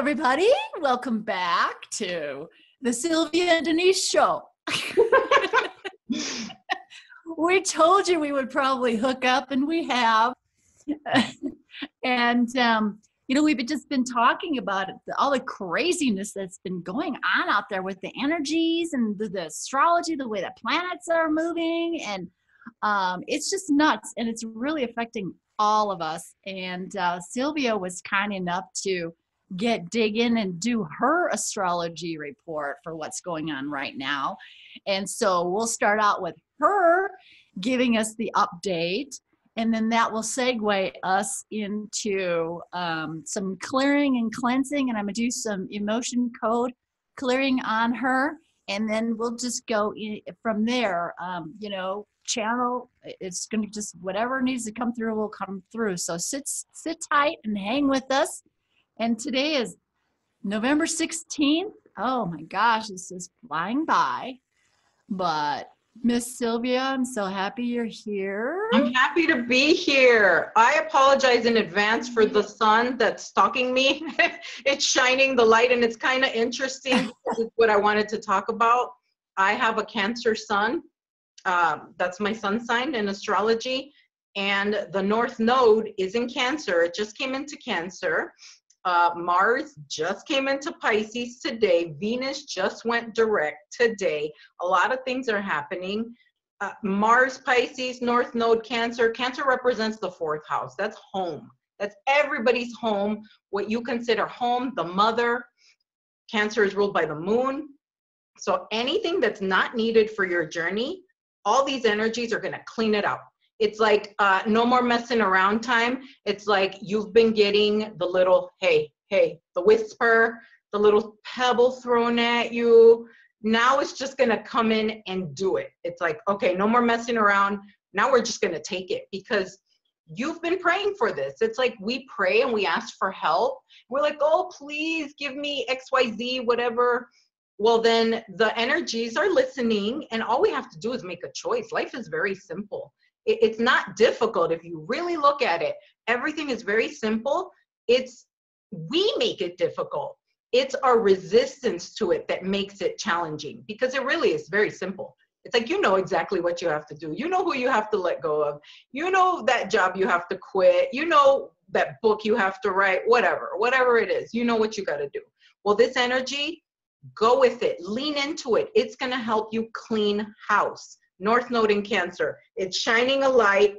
everybody. Welcome back to the Sylvia and Denice show. We told you we would probably hook up, and we have. And, we've just been talking about all the craziness that's been going on out there with the energies and the astrology, the way that planets are moving. And it's just nuts. And it's really affecting all of us. And Sylvia was kind enough to dig in and do her astrology report for what's going on right now. And so we'll start out with her giving us the update, and then that will segue us into some clearing and cleansing, and I'm going to do some emotion code clearing on her, and then we'll just go from there. Channel, it's going to just, whatever needs to come through will come through. So sit tight and hang with us. And today is November 16th. Oh my gosh, this is flying by. But Miss Sylvia, I'm so happy you're here. I'm happy to be here. I apologize in advance for the sun that's stalking me. It's shining the light, and it's kind of interesting. This is what I wanted to talk about. I have a Cancer sun. That's my sun sign in astrology. And the North Node is in Cancer. It just came into Cancer. Mars just came into Pisces today. Venus just went direct today. A lot of things are happening. Mars, Pisces, North Node, Cancer. Cancer represents the fourth house. That's home. That's everybody's home. What you consider home, the mother. Cancer is ruled by the moon. So anything that's not needed for your journey, all these energies are going to clean it out. It's like no more messing around time. It's like you've been getting the little, hey, the whisper, the little pebble thrown at you. Now it's just going to come in and do it. It's like, okay, no more messing around. Now we're just going to take it because you've been praying for this. It's like we pray and we ask for help. We're like, oh, please give me XYZ, whatever. Well, then the energies are listening, and all we have to do is make a choice. Life is very simple. It's not difficult if you really look at it. Everything is very simple. We make it difficult. It's our resistance to it that makes it challenging, because it really is very simple. It's like, you know exactly what you have to do. You know who you have to let go of. You know that job you have to quit. You know that book you have to write, whatever it is. You know what you got to do. Well, this energy, go with it. Lean into it. It's going to help you clean house. North Node in Cancer. It's shining a light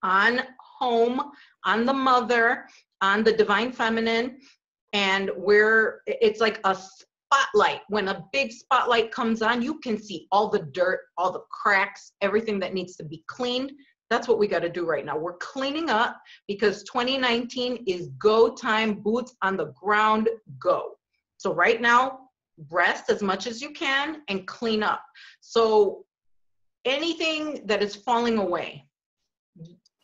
on home, on the mother, on the divine feminine, and it's like a spotlight. When a big spotlight comes on, you can see all the dirt, all the cracks, everything that needs to be cleaned. That's what we got to do right now. We're cleaning up because 2019 is go time, boots on the ground, go. So right now, rest as much as you can and clean up. So anything that is falling away,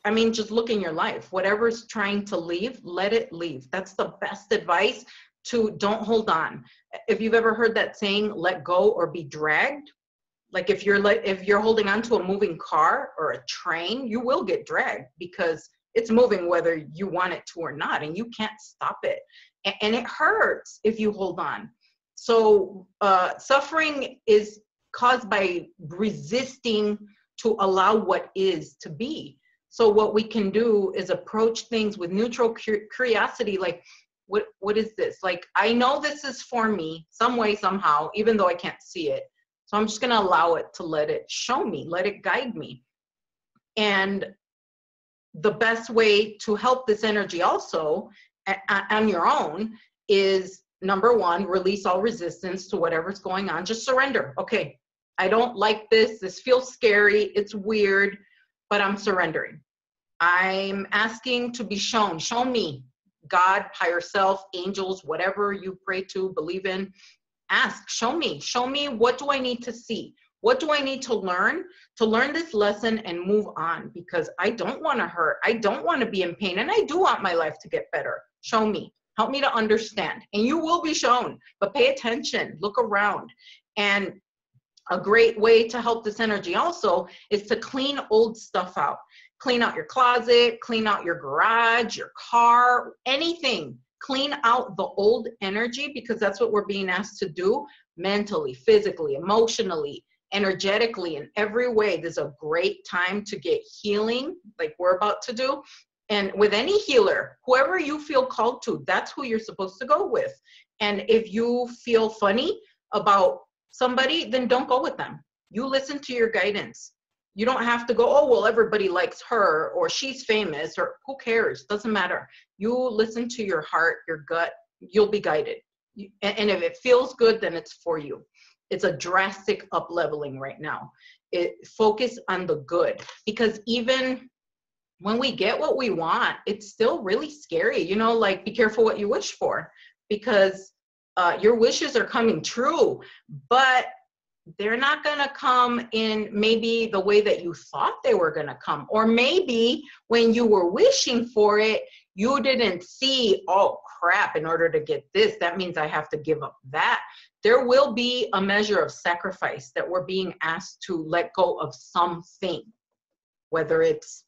I mean, just look in your life. Whatever's trying to leave, let it leave. That's the best advice. Don't hold on. If you've ever heard that saying, let go or be dragged, like if you're holding on to a moving car or a train, you will get dragged because it's moving whether you want it to or not, and you can't stop it. And it hurts if you hold on. So suffering is caused by resisting to allow what is to be. So what we can do is approach things with neutral curiosity, like, what is this? Like, I know this is for me some way, somehow, even though I can't see it. So I'm just going to allow it to let it show me, let it guide me. And the best way to help this energy also on your own is, number one, release all resistance to whatever's going on. Just surrender. Okay, I don't like this. This feels scary. It's weird, but I'm surrendering. I'm asking to be shown. Show me. God, higher self, angels, whatever you pray to, believe in. Ask, show me. Show me, what do I need to see? What do I need to learn this lesson and move on? Because I don't want to hurt. I don't want to be in pain. And I do want my life to get better. Show me. Help me to understand. And you will be shown. But pay attention. Look around. And a great way to help this energy also is to clean old stuff out. Clean out your closet, clean out your garage, your car, anything clean out the old energy, because that's what we're being asked to do mentally, physically, emotionally, energetically, in every way. There's a great time to get healing like we're about to do. And with any healer, whoever you feel called to, that's who you're supposed to go with. And if you feel funny about somebody, then don't go with them. You listen to your guidance. You don't have to go, oh, well, everybody likes her, or she's famous, or who cares? Doesn't matter. You listen to your heart, your gut, you'll be guided. And if it feels good, then it's for you. It's a drastic up leveling right now. Focus on the good, because even when we get what we want, it's still really scary. You know, like, be careful what you wish for, because your wishes are coming true, but they're not going to come in maybe the way that you thought they were going to come. Or maybe when you were wishing for it, you didn't see, oh crap, in order to get this, that means I have to give up that. There will be a measure of sacrifice that we're being asked to let go of something, whether it's,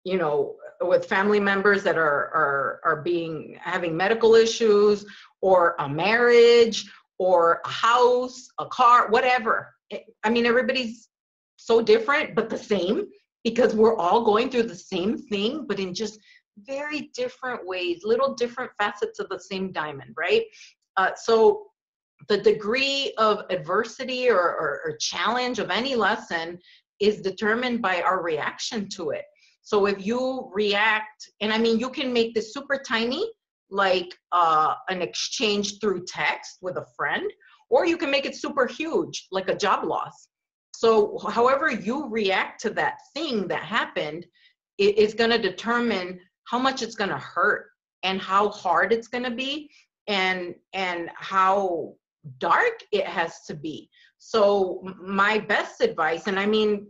you know, with family members that are having medical issues, or a marriage, or a house, a car, whatever. I mean, everybody's so different, but the same, because we're all going through the same thing, but in just very different ways, little different facets of the same diamond, right? So the degree of adversity or challenge of any lesson is determined by our reaction to it. So if you react, and I mean, you can make this super tiny, like an exchange through text with a friend, or you can make it super huge, like a job loss. So however you react to that thing that happened, it is going to determine how much it's going to hurt, and how hard it's going to be, and how dark it has to be. So my best advice, and I mean,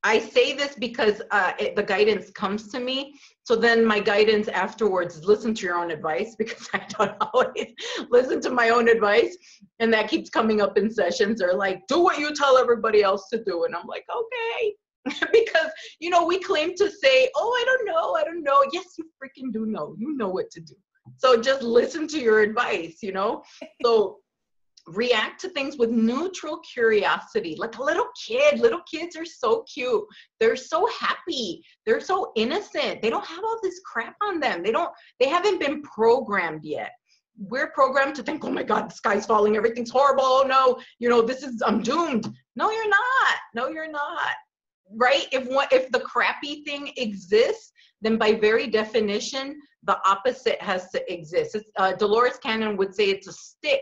I say this because the guidance comes to me. So then my guidance afterwards is listen to your own advice, because I don't always listen to my own advice. And that keeps coming up in sessions. They're like, do what you tell everybody else to do. And I'm like, okay. Because, you know, we claim to say, oh, I don't know. Yes, you freaking do know. You know what to do. So just listen to your advice, you know. So react to things with neutral curiosity, like a little kid. Little kids are so cute. They're so happy. They're so innocent. They don't have all this crap on them. They haven't been programmed yet. We're programmed to think, oh my God, the sky's falling. Everything's horrible. Oh no, you know, I'm doomed. No, you're not. No, you're not. Right? If the crappy thing exists, then by very definition, the opposite has to exist. Dolores Cannon would say it's a stick.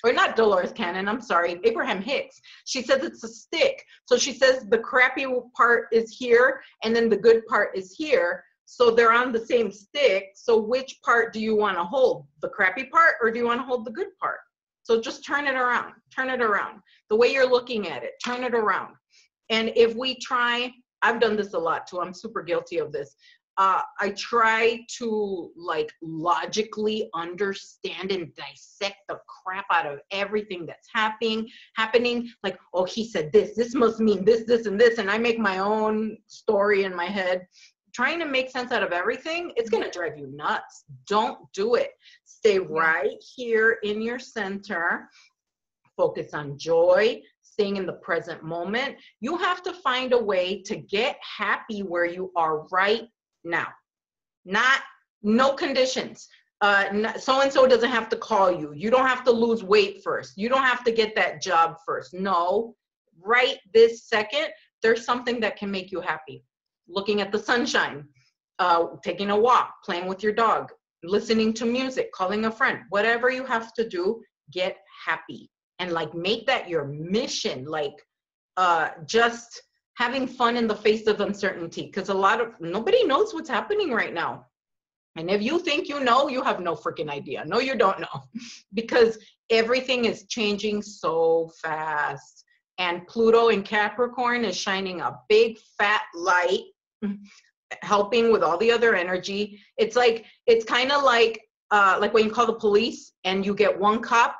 Or not Dolores Cannon, I'm sorry, Abraham Hicks. She says it's a stick. So she says the crappy part is here, and then the good part is here. So they're on the same stick. So which part do you want to hold? The crappy part, or do you want to hold the good part? So just turn it around. Turn it around. The way you're looking at it, turn it around. And if we try, I've done this a lot too. I'm super guilty of this. I try to like logically understand and dissect the crap out of everything that's happening. Like, oh, he said this must mean this, and this. And I make my own story in my head. Trying to make sense out of everything, it's going to drive you nuts. Don't do it. Stay right here in your center. Focus on joy, staying in the present moment. You have to find a way to get happy where you are right now. No conditions. So-and-so doesn't have to call you. You don't have to lose weight first. You don't have to get that job first. No, right this second, there's something that can make you happy. Looking at the sunshine, taking a walk, playing with your dog, listening to music, calling a friend, whatever you have to do, get happy. And like make that your mission, like just having fun in the face of uncertainty, because nobody knows what's happening right now. And if you think you know, you have no freaking idea. No, you don't know, because everything is changing so fast. And Pluto in Capricorn is shining a big fat light, helping with all the other energy. It's kind of like when you call the police and you get one cop.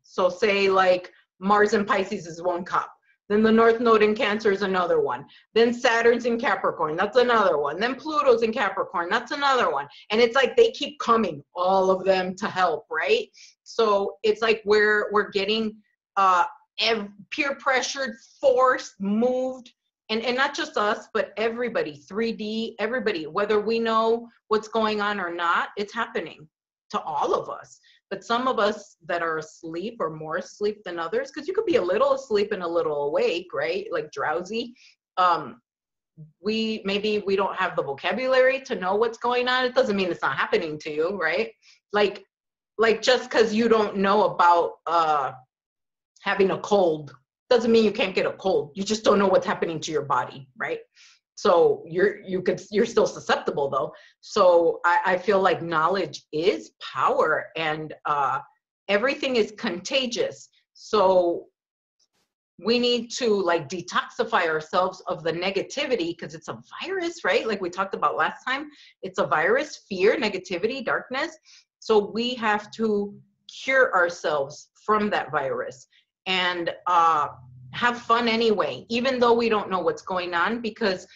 So say like Mars and Pisces is one cop. Then the North Node in Cancer is another one. Then Saturn's in Capricorn, that's another one. Then Pluto's in Capricorn, that's another one. And it's like they keep coming, all of them to help, right? So it's like we're getting peer pressured, forced, moved, and not just us, but everybody, 3D, everybody, whether we know what's going on or not, it's happening to all of us. But some of us that are asleep or more asleep than others, because you could be a little asleep and a little awake, right? Like drowsy. Maybe we don't have the vocabulary to know what's going on. It doesn't mean it's not happening to you, right? Like just because you don't know about having a cold doesn't mean you can't get a cold. You just don't know what's happening to your body, right? So you're still susceptible though. So I feel like knowledge is power, and everything is contagious. So we need to like detoxify ourselves of the negativity, because it's a virus, right? Like we talked about last time, it's a virus, fear, negativity, darkness. So we have to cure ourselves from that virus and have fun anyway, even though we don't know what's going on, because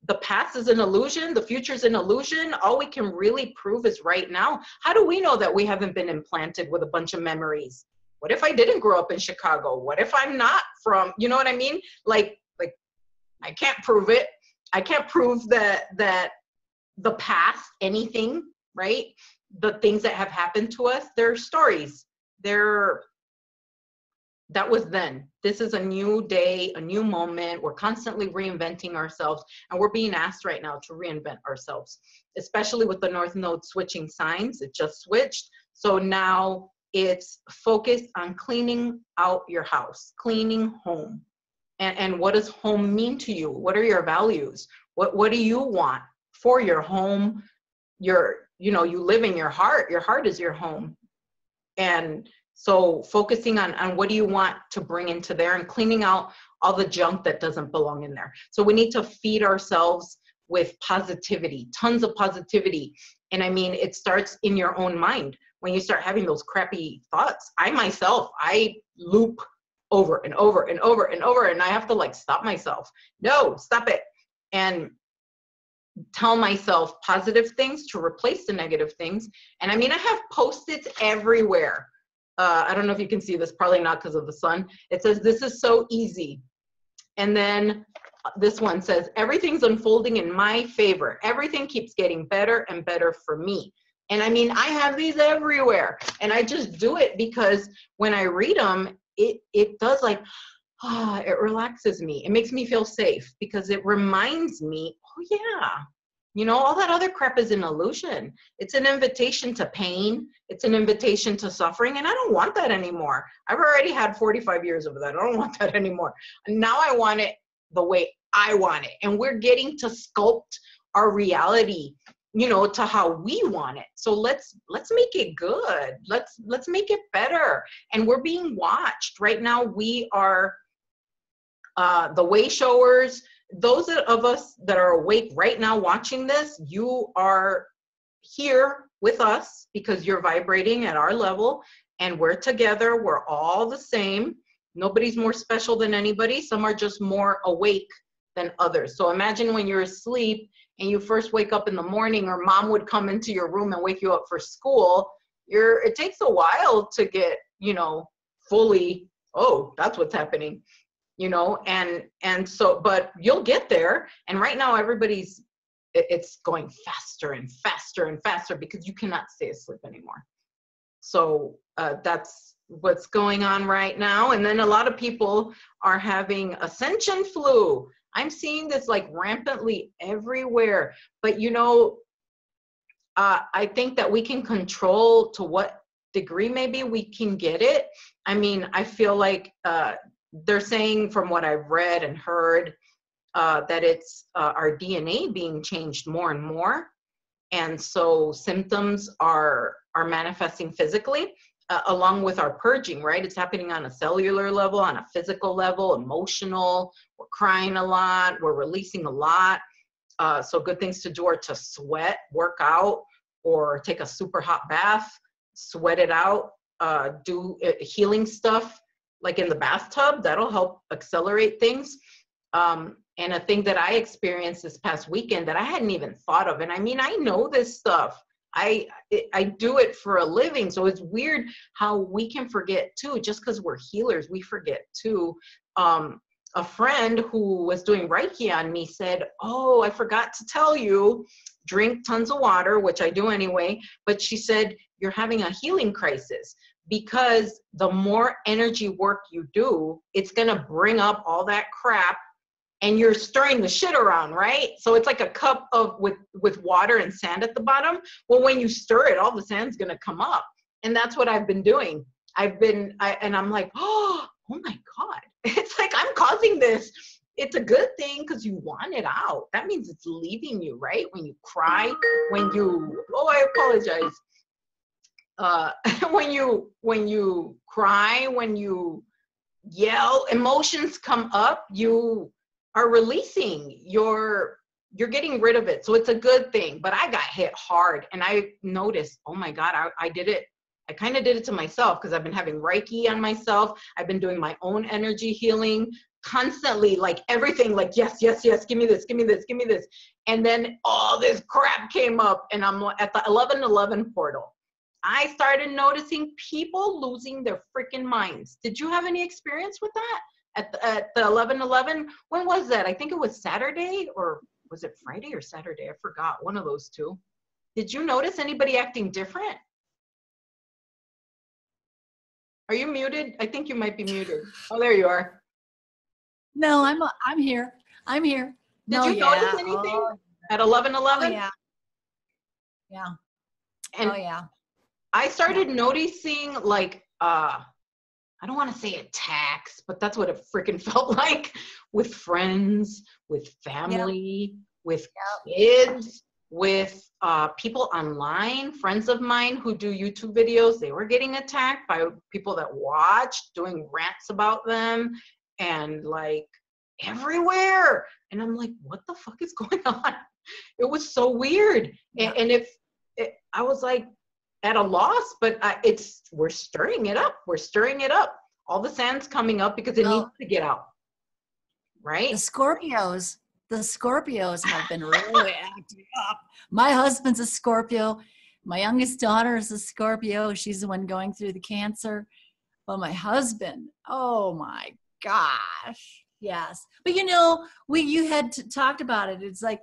the past is an illusion, the future is an illusion. All we can really prove is right now. How do we know that we haven't been implanted with a bunch of memories? What if I didn't grow up in Chicago? What if I'm not from, you know what I mean? Like I can't prove it. I can't prove that the past, anything, right? The things that have happened to us, they're stories. That was then. This is a new day, a new moment. We're constantly reinventing ourselves, and we're being asked right now to reinvent ourselves, especially with the North Node switching signs. It just switched. So now it's focused on cleaning out your house, cleaning home. And what does home mean to you? What are your values? What do you want for your home? You live in your heart. Your heart is your home. And so focusing on what do you want to bring into there, and cleaning out all the junk that doesn't belong in there. So we need to feed ourselves with positivity, tons of positivity. And I mean, it starts in your own mind. When you start having those crappy thoughts, I loop over and over and over and over, and I have to like stop myself. No, stop it. And tell myself positive things to replace the negative things. And I mean, I have Post-its everywhere. I don't know if you can see this, probably not because of the sun. It says, "This is so easy." And then this one says, "Everything's unfolding in my favor. Everything keeps getting better and better for me." And I mean, I have these everywhere, and I just do it because when I read them, it does like, it relaxes me. It makes me feel safe because it reminds me, oh yeah, all that other crap is an illusion. It's an invitation to pain. It's an invitation to suffering. And I don't want that anymore. I've already had 45 years of that. I don't want that anymore. And now I want it the way I want it. And we're getting to sculpt our reality, to how we want it. So let's make it good. Let's make it better. And we're being watched. Right now, we are the way showers. Those of us that are awake right now watching this, you are here with us because you're vibrating at our level, and we're together. We're all the same. Nobody's more special than anybody. Some are just more awake than others. So imagine when you're asleep and you first wake up in the morning, or mom would come into your room and wake you up for school. It takes a while to get, fully, oh, that's what's happening. And so, but you'll get there. And right now it's going faster and faster and faster because you cannot stay asleep anymore. So that's what's going on right now. And then a lot of people are having ascension flu. I'm seeing this like rampantly everywhere, but I think that we can control to what degree maybe we can get it. I mean, I feel like, they're saying from what I've read and heard that it's our DNA being changed more and more. And so symptoms are manifesting physically along with our purging, right? It's happening on a cellular level, on a physical level, emotional. We're crying a lot. We're releasing a lot. So good things to do are to sweat, work out, or take a super hot bath, sweat it out, do healing stuff, like in the bathtub. That'll help accelerate things. And a thing that I experienced this past weekend that I hadn't even thought of. And I mean, I know this stuff. I do it for a living. So it's weird how we can forget too, just because we're healers, we forget too. A friend who was doing Reiki on me said, oh, I forgot to tell you, drink tons of water, which I do anyway. But she said, you're having a healing crisis, because the more energy work you do, it's going to bring up all that crap, and you're stirring the shit around, right? So it's like a cup of with water and sand at the bottom. Well, when you stir it, all the sand's going to come up. And that's what I've been doing. And I'm like, oh my God, it's like I'm causing this. It's a good thing because you want it out. That means it's leaving you, right? When you cry, I apologize. When you cry, when you yell, emotions come up, you are releasing, you're getting rid of it. So it's a good thing. But I got hit hard, and I noticed, oh my God, I did it. I kind of did it to myself because I've been having Reiki on myself. I've been doing my own energy healing constantly, like everything, like, yes, give me this. And then all this crap came up, and I'm at the 1111 portal. I started noticing people losing their freaking minds. Did you have any experience with that at the 1111? When was that? I think it was Saturday, or was it Friday or Saturday? I forgot, one of those two. Did you notice anybody acting different? Are you muted? I think you might be muted. Oh, there you are. No, I'm here. Did you notice anything at 1111? Oh, yeah. Yeah. And oh, yeah. I started noticing, like, I don't want to say attacks, but that's what it freaking felt like, with friends, with family, with kids, with people online, friends of mine who do YouTube videos. They were getting attacked by people that watched, doing rants about them, and like everywhere. And I'm like, what the fuck is going on? It was so weird. Yeah. And I was like, at a loss, but we're stirring it up. All the sand's coming up because it needs to get out, right? The Scorpios have been really acting up. My husband's a Scorpio. My youngest daughter is a Scorpio. She's the one going through the cancer. But my husband, oh my gosh, yes. But you had talked about it. It's like,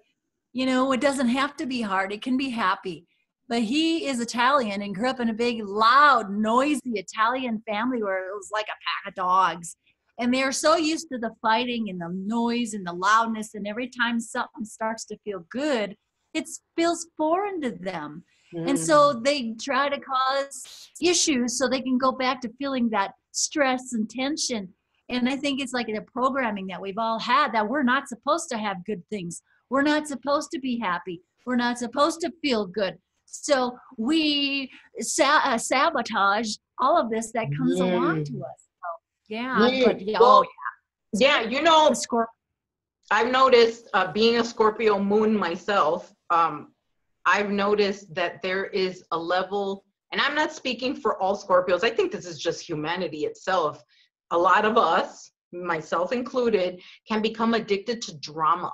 it doesn't have to be hard. It can be happy. But he is Italian and grew up in a big, loud, noisy Italian family where it was like a pack of dogs. And they're so used to the fighting and the noise and the loudness. And every time something starts to feel good, it feels foreign to them. And so they try to cause issues so they can go back to feeling that stress and tension. And I think it's like the programming that we've all had, that we're not supposed to have good things. We're not supposed to be happy. We're not supposed to feel good. So we sabotage all of this that comes along to us. So, I've noticed, being a Scorpio moon myself, I've noticed that there is a level, and I'm not speaking for all Scorpios. I think this is just humanity itself. A lot of us, myself included, can become addicted to drama.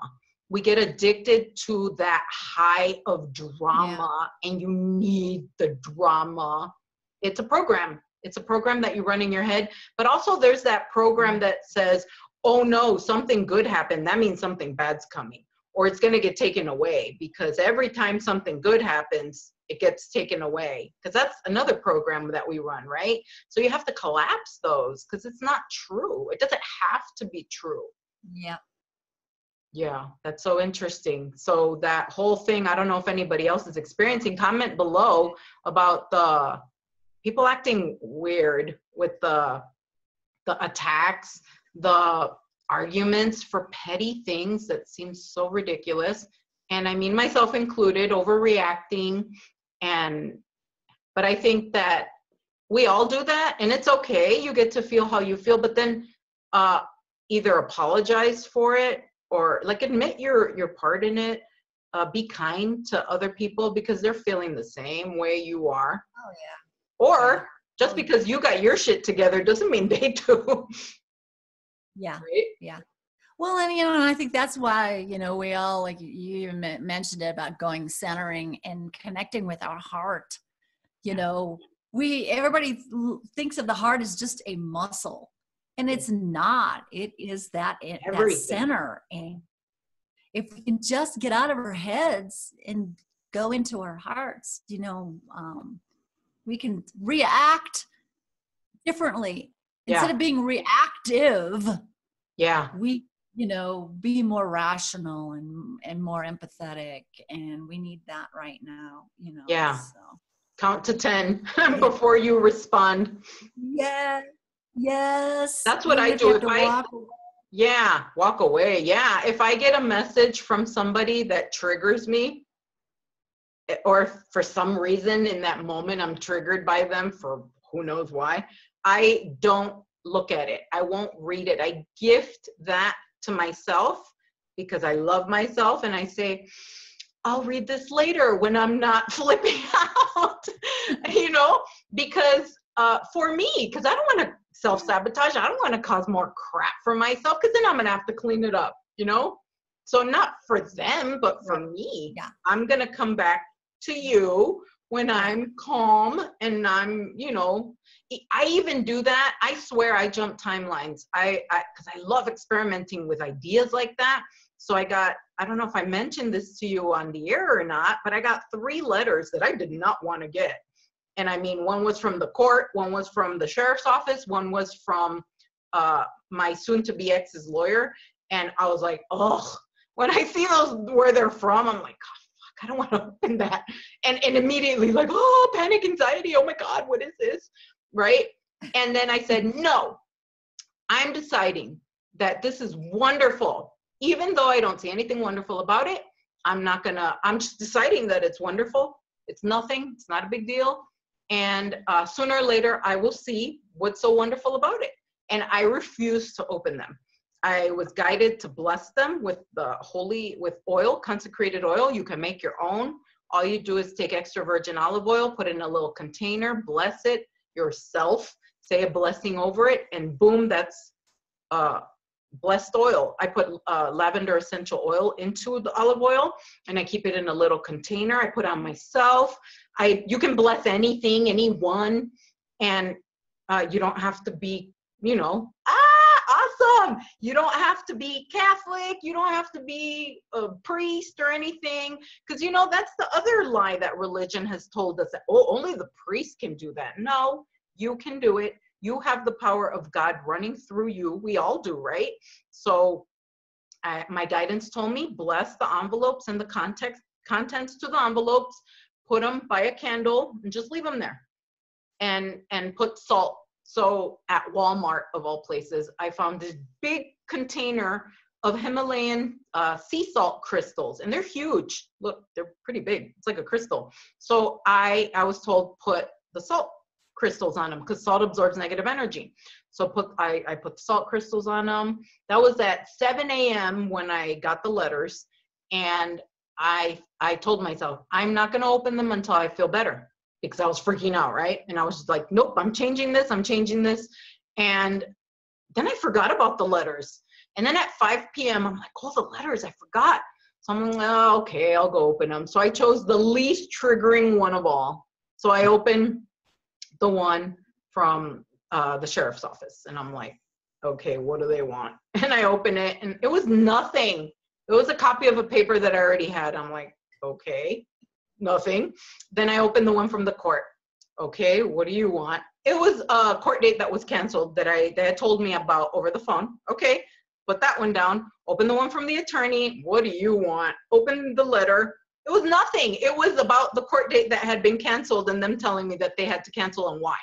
We get addicted to that high of drama, and you need the drama. It's a program. It's a program that you run in your head. But also there's that program that says, oh no, something good happened. That means something bad's coming, or it's going to get taken away, because every time something good happens, it gets taken away. Because that's another program that we run, right? So you have to collapse those, because it's not true. It doesn't have to be true. Yeah. Yeah, that's so interesting. So that whole thing, I don't know if anybody else is experiencing. Comment below about the people acting weird with the attacks, the arguments for petty things that seem so ridiculous. And I mean, myself included, overreacting. But I think that we all do that, and it's okay. You get to feel how you feel, but then either apologize for it, or like admit your part in it. Be kind to other people because they're feeling the same way you are. Oh yeah. Or Just because you got your shit together doesn't mean they do. Yeah. Right? Yeah. Well, and, you know, I think that's why, you know, we all, like you even mentioned it about going centering and connecting with our heart. You know, everybody thinks of the heart as just a muscle, and it's not. It is that center. And if we can just get out of our heads and go into our hearts, you know, we can react differently instead of being reactive. Yeah. We, you know, be more rational and more empathetic, and we need that right now, you know. Yeah. So Count to 10 before you respond. Yeah. Yes. That's what I do. Walk away. Yeah. If I get a message from somebody that triggers me, or for some reason in that moment I'm triggered by them for who knows why, I don't look at it. I won't read it. I gift that to myself because I love myself, and I say, I'll read this later when I'm not flipping out, you know, because for me, because I don't want to self-sabotage. I don't want to cause more crap for myself, because then I'm going to have to clean it up, you know? So not for them, but for me. Yeah. I'm going to come back to you when I'm calm and I'm, you know, I even do that. I swear I jump timelines. Because I love experimenting with ideas like that. So I don't know if I mentioned this to you on the air or not, but I got 3 letters that I did not want to get. And I mean, one was from the court, one was from the sheriff's office, one was from my soon-to-be ex's lawyer. And I was like, oh, when I see those where they're from, I'm like, oh, fuck, I don't want to open that. And immediately like, oh, panic, anxiety. Oh my God, what is this? Right? And then I said, no, I'm deciding that this is wonderful. Even though I don't see anything wonderful about it, I'm just deciding that it's wonderful. It's nothing. It's not a big deal. And sooner or later, I will see what's so wonderful about it. And I refuse to open them. I was guided to bless them with with oil, consecrated oil. You can make your own. All you do is take extra virgin olive oil, put it in a little container, bless it yourself, say a blessing over it, and boom, that's blessed oil. I put lavender essential oil into the olive oil, and I keep it in a little container. I put on myself. You can bless anything, anyone, and you don't have to be, you know, awesome. You don't have to be Catholic. You don't have to be a priest or anything, because, you know, that's the other lie that religion has told us, that, oh, only the priest can do that. No, you can do it. You have the power of God running through you. We all do, right? So my guidance told me, bless the envelopes and the contents to the envelopes, put them by a candle, and just leave them there. And put salt. So at Walmart, of all places, I found this big container of Himalayan sea salt crystals, and they're huge. Look, they're pretty big. It's like a crystal. So I was told, put the salt crystals on them, because salt absorbs negative energy. So I put the salt crystals on them. That was at 7 a.m. when I got the letters, and I told myself, I'm not going to open them until I feel better, because I was freaking out, right? And I was just like, nope, I'm changing this. And then I forgot about the letters. And then at 5 p.m., I'm like, oh, the letters, I forgot. So I'm like, oh, okay, I'll go open them. So I chose the least triggering one of all. So I opened the one from the sheriff's office. And I'm like, okay, what do they want? And I open it, and it was nothing. It was a copy of a paper that I already had. I'm like, okay, nothing. Then I opened the one from the court. Okay, what do you want? It was a court date that was canceled that they had told me about over the phone. Okay, put that one down. Open the one from the attorney. What do you want? Open the letter. It was nothing. It was about the court date that had been canceled and them telling me that they had to cancel and why.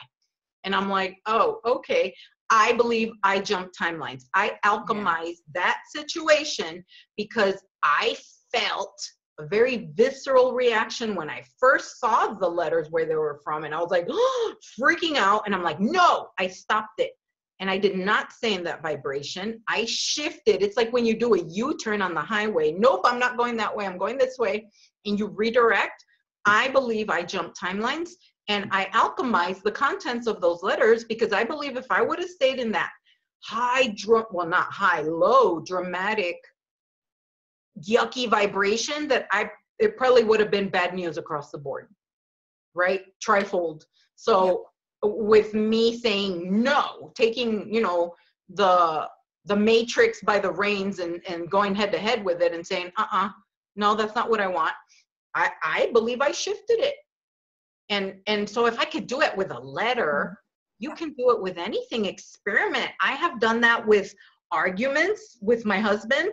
And I'm like, oh, okay. I believe I jumped timelines. I alchemized that situation because I felt a very visceral reaction when I first saw the letters where they were from. And I was like, oh, freaking out. And I'm like, no, I stopped it. And I did not stay in that vibration. I shifted. It's like when you do a U-turn on the highway. Nope, I'm not going that way. I'm going this way. And you redirect. I believe I jumped timelines. And I alchemized the contents of those letters because I believe if I would have stayed in that not high, low, dramatic, yucky vibration, it probably would have been bad news across the board, right? Trifold. So with me saying no, taking, the matrix by the reins and going head to head with it and saying, no, that's not what I want. I believe I shifted it. And so if I could do it with a letter, you can do it with anything. Experiment. I have done that with arguments with my husband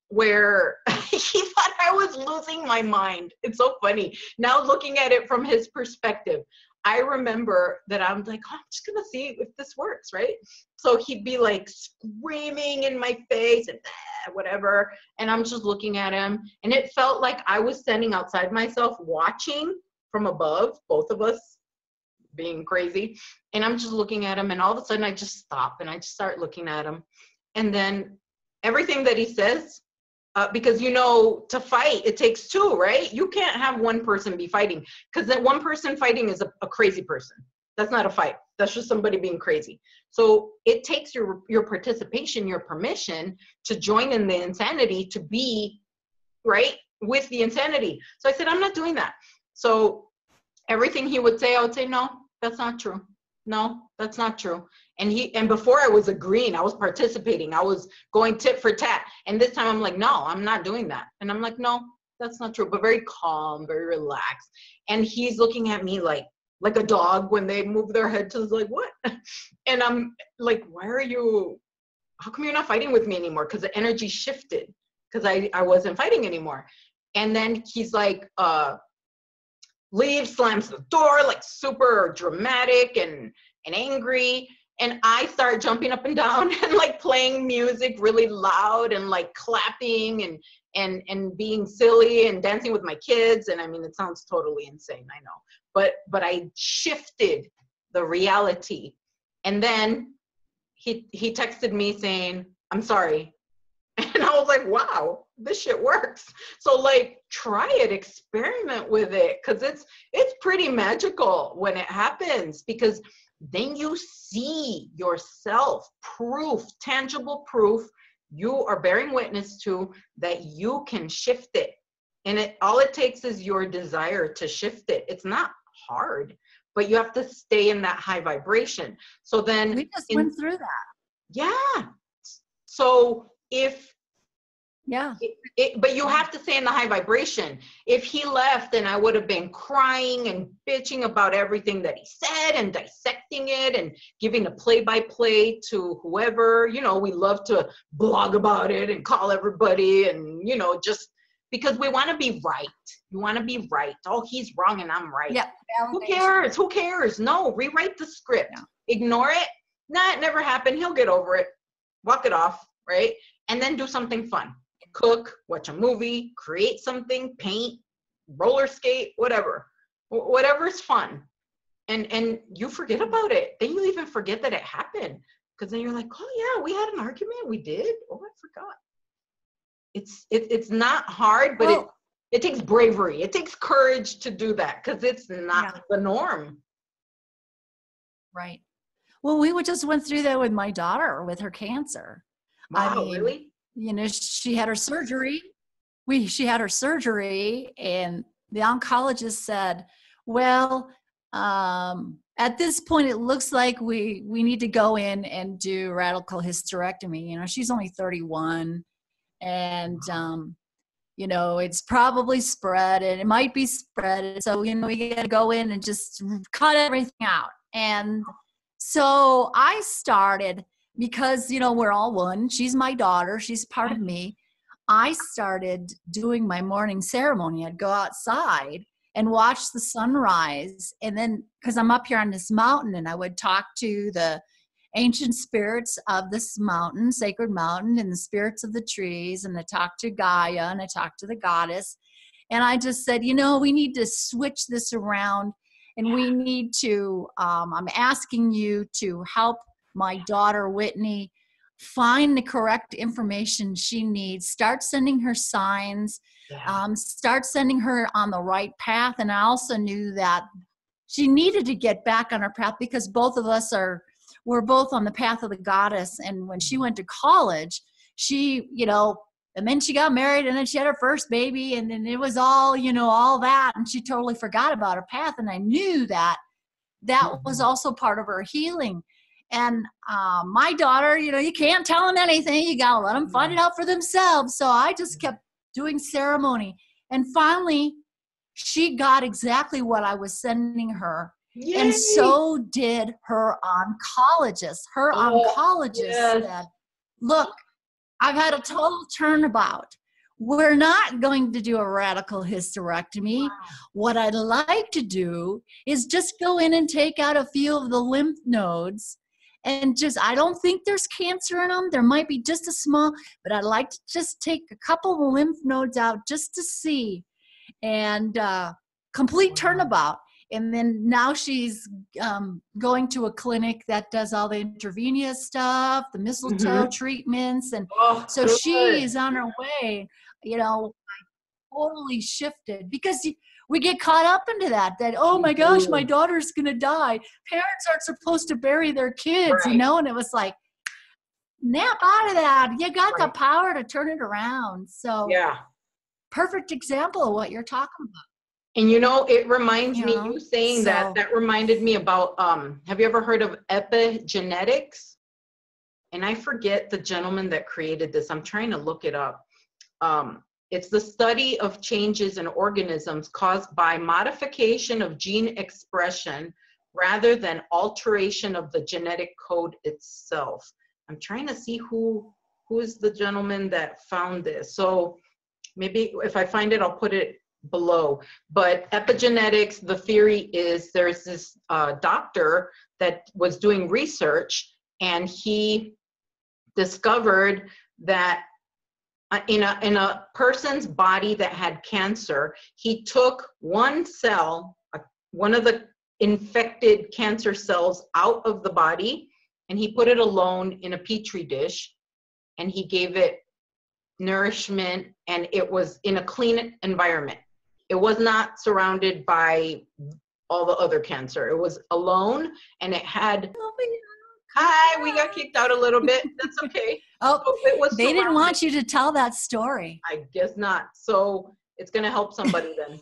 where he thought I was losing my mind. It's so funny. Now looking at it from his perspective, I remember that I'm like, I'm just going to see if this works, right? So he'd be like screaming in my face and whatever. And I'm just looking at him. And it felt like I was standing outside myself watching from above, both of us being crazy. And I'm just looking at him. And all of a sudden I just stop and I just start looking at him. And then everything that he says, because to fight, it takes two, right? You can't have one person be fighting, because that one person fighting is a crazy person. That's not a fight. That's just somebody being crazy. So it takes your participation, your permission to join in the insanity, to be right with the insanity. So I said, I'm not doing that. So everything he would say, I would say, no, that's not true. No, that's not true. And before I was agreeing, I was participating. I was going tit for tat. And this time I'm like, no, I'm not doing that. And I'm like, no, that's not true. But very calm, very relaxed. And he's looking at me like a dog when they move their head to like, what? And I'm like, how come you're not fighting with me anymore? Because the energy shifted, because I wasn't fighting anymore. And then he's like, leaves, slams the door, like super dramatic and angry. And I start jumping up and down and like playing music really loud and like clapping and being silly and dancing with my kids. And I mean, it sounds totally insane, I know. But I shifted the reality. And then he texted me saying, I'm sorry. And I was like, wow, this shit works. So like, try it, experiment with it. Cause it's pretty magical when it happens, because then you see yourself, tangible proof you are bearing witness to that you can shift it. And all it takes is your desire to shift it. It's not hard, but you have to stay in that high vibration. So then we just went through that. Yeah. So but you have to stay in the high vibration. If he left, then I would have been crying and bitching about everything that he said and dissecting it and giving a play-by-play to whoever. We love to blog about it and call everybody and, just because we want to be right. You want to be right. Oh, he's wrong and I'm right. Yeah. Who cares? No, rewrite the script. Yeah. Ignore it. Nah, it never happened. He'll get over it. Walk it off, right? And then do something fun. Cook, watch a movie, create something, paint, roller skate, whatever's fun. And you forget about it. Then you even forget that it happened, because then you're like, oh yeah, we had an argument. We did. Oh, I forgot. It's not hard, but it takes bravery. It takes courage to do that, because it's not the norm. Right. Well, we just went through that with my daughter with her cancer. Wow, really? She had her surgery. She had her surgery, and the oncologist said, well, at this point, it looks like we need to go in and do radical hysterectomy. She's only 31, and, it's probably spread, and it might be spread. So, we got to go in and just cut everything out. And so I started, because, we're all one. She's my daughter. She's part of me. I started doing my morning ceremony. I'd go outside and watch the sunrise. And then, because I'm up here on this mountain, and I would talk to the ancient spirits of this mountain, sacred mountain, and the spirits of the trees. And I talked to Gaia, and I talked to the goddess. And I just said, we need to switch this around. And we need to, I'm asking you to help my daughter, Whitney, find the correct information she needs, start sending her signs, start sending her on the right path. And I also knew that she needed to get back on her path because both of us we're both on the path of the goddess. And when she went to college, she, and then she got married and then she had her first baby and then it was all, all that. And she totally forgot about her path. And I knew that was also part of her healing. And my daughter, you can't tell them anything. You got to let them find it out for themselves. So I just kept doing ceremony. And finally, she got exactly what I was sending her. Yay. And so did her oncologist. Her oncologist said, look, I've had a total turnabout. We're not going to do a radical hysterectomy. Wow. What I'd like to do is just go in and take out a few of the lymph nodes and I don't think there's cancer in them. There might be just a small, but I'd like to just take a couple of lymph nodes out just to see. And complete turnabout. And then now she's going to a clinic that does all the intravenous stuff, the mistletoe treatments. And so good. She is on her way. I totally shifted because we get caught up into that, oh my gosh, my daughter's going to die. Parents aren't supposed to bury their kids, right. And it was like, snap out of that. You got the power to turn it around. So yeah. Perfect example of what you're talking about. And it reminds me, you saying that reminded me about, have you ever heard of epigenetics? And I forget the gentleman that created this. I'm trying to look it up. It's the study of changes in organisms caused by modification of gene expression rather than alteration of the genetic code itself. I'm trying to see who is the gentleman that found this. So maybe if I find it, I'll put it below. But epigenetics, the theory is there's this doctor that was doing research, and he discovered that in a person's body that had cancer, he took one cell, one of the infected cancer cells out of the body, and he put it alone in a petri dish, and he gave it nourishment, and it was in a clean environment. It was not surrounded by all the other cancer. It was alone, and it had, hi, we got kicked out a little bit. That's okay. They didn't want you to tell that story. I guess not. So it's going to help somebody then.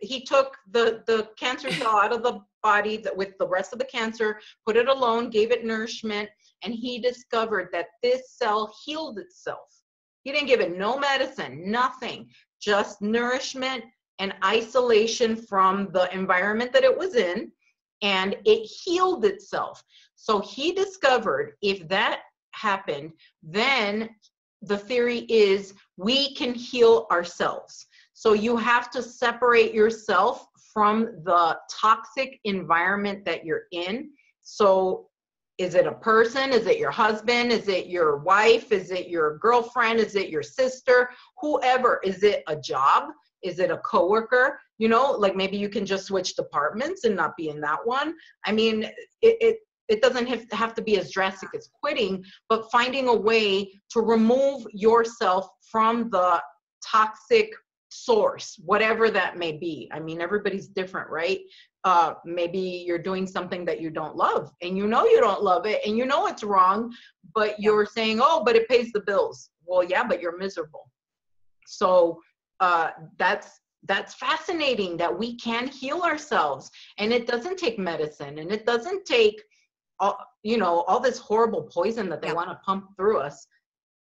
He took the cancer cell out of the body with the rest of the cancer, put it alone, gave it nourishment, and he discovered that this cell healed itself. He didn't give it no medicine, nothing, just nourishment and isolation from the environment that it was in, and it healed itself. So he discovered if that happened, then the theory is we can heal ourselves. So you have to separate yourself from the toxic environment that you're in. So is it a person? Is it your husband? Is it your wife? Is it your girlfriend? Is it your sister? Whoever. Is it a job? Is it a coworker? Like maybe you can just switch departments and not be in that one. I mean, it doesn't have to be as drastic as quitting, but finding a way to remove yourself from the toxic source, whatever that may be. I mean, everybody's different, right? Maybe you're doing something that you don't love, and you don't love it, and it's wrong, but you're saying, oh, but it pays the bills. Well, yeah, but you're miserable. So that's fascinating that we can heal ourselves, and it doesn't take medicine, and it doesn't take all this horrible poison that they want to pump through us.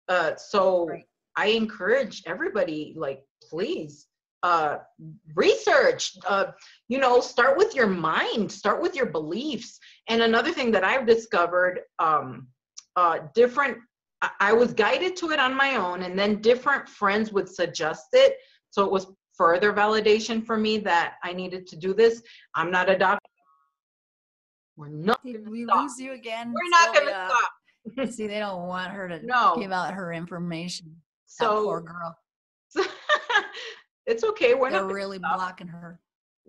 I encourage everybody, please research, start with your mind, start with your beliefs. And another thing that I've discovered, I was guided to it on my own, and then different friends would suggest it. So it was further validation for me that I needed to do this. I'm not a doctor. We're not going to stop. We lose you again. We're not going to stop. See, they don't want her to give out her information. So that poor girl. It's okay. They're really blocking her.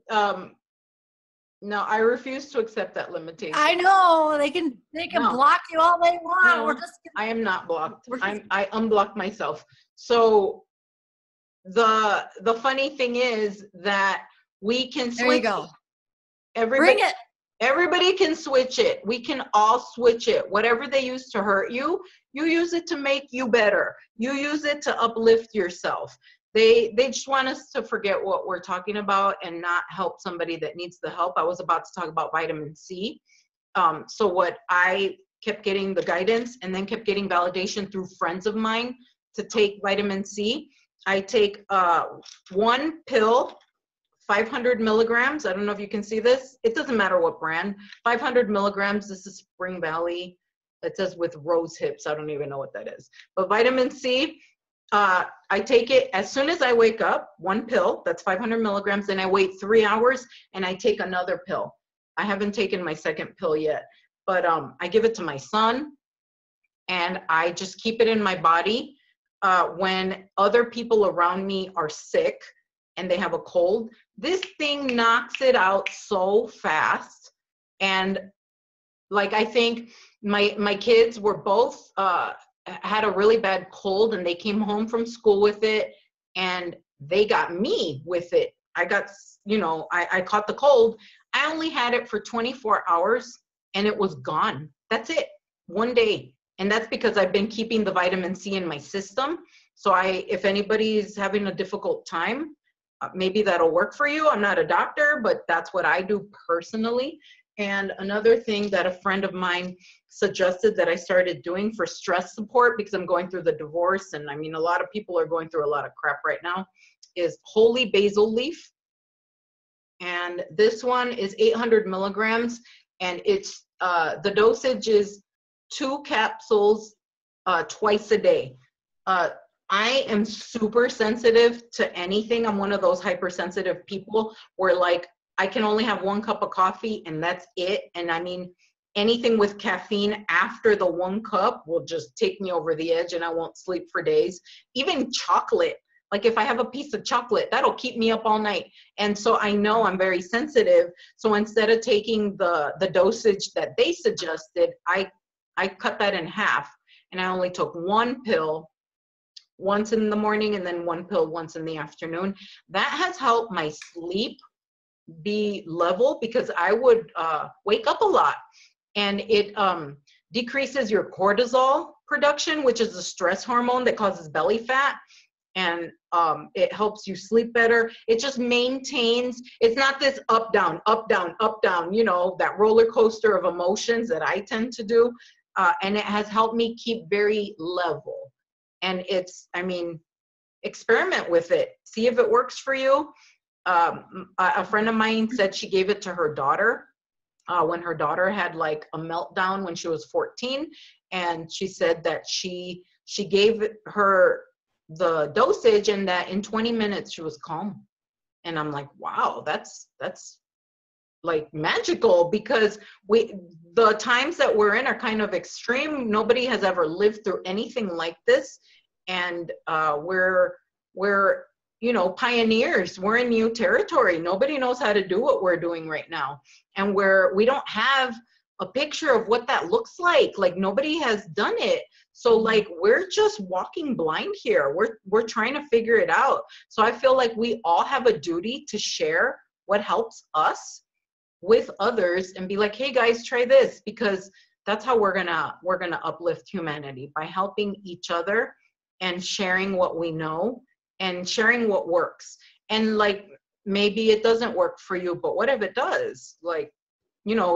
No, I refuse to accept that limitation. I know they can block you all they want. No, I am not blocked. I unblocked myself. So the funny thing is that We can switch. There you go. Everybody, Bring it. everybody can switch it. We can all switch it. Whatever they use to hurt you, you use it to make you better. You use it to uplift yourself. They just want us to forget what we're talking about and not help somebody that needs the help. I was about to talk about vitamin C. So what I kept getting the guidance and then kept getting validation through friends of mine to take vitamin C. I take one pill, 500 milligrams. I don't know if you can see this. It doesn't matter what brand. 500 milligrams. This is Spring Valley. It says with rose hips. I don't even know what that is. But vitamin C, I take it as soon as I wake up, one pill, that's 500 milligrams. Then I wait 3 hours and I take another pill. I haven't taken my second pill yet, but I give it to my son and I just keep it in my body. When other people around me are sick and they have a cold, this thing knocks it out so fast. And like, I think my kids were both, had a really bad cold and they came home from school with it and they got me with it. I got, I caught the cold. I only had it for 24 hours and it was gone. That's it. One day. And that's because I've been keeping the vitamin C in my system. So if anybody is having a difficult time, maybe that'll work for you. I'm not a doctor, but that's what I do personally. And another thing that a friend of mine suggested that I started doing for stress support, because I'm going through the divorce, and I mean, a lot of people are going through a lot of crap right now, is holy basil leaf. And this one is 800 milligrams, and it's the dosage is 2 capsules twice a day. I am super sensitive to anything. I'm one of those hypersensitive people where like I can only have 1 cup of coffee and that's it. And I mean, anything with caffeine after the 1 cup will just take me over the edge and I won't sleep for days. Even chocolate. Like if I have a piece of chocolate, that'll keep me up all night. And so I know I'm very sensitive. So instead of taking the dosage that they suggested, I cut that in half. And I only took 1 pill once in the morning and then 1 pill once in the afternoon. That has helped my sleep be level because I would wake up a lot. And it decreases your cortisol production, which is a stress hormone that causes belly fat. And it helps you sleep better. It just maintains, it's not this up, down, that roller coaster of emotions that I tend to do. And it has helped me keep very level. And experiment with it. See if it works for you. A friend of mine said she gave it to her daughter when her daughter had like a meltdown when she was 14. And she said that she gave her the dosage and that in 20 minutes she was calm. And I'm like, wow, that's like magical, because the times that we're in are kind of extreme. Nobody has ever lived through anything like this. And we're pioneers. We're in new territory. Nobody knows how to do what we're doing right now. And we don't have a picture of what that looks like. Like nobody has done it. So like, we're just walking blind here. We're trying to figure it out. So I feel like we all have a duty to share what helps us with others and be like, hey guys, try this, because that's how we're gonna uplift humanity, by helping each other and sharing what we know and sharing what works. And like, maybe it doesn't work for you, but what if it does? Like,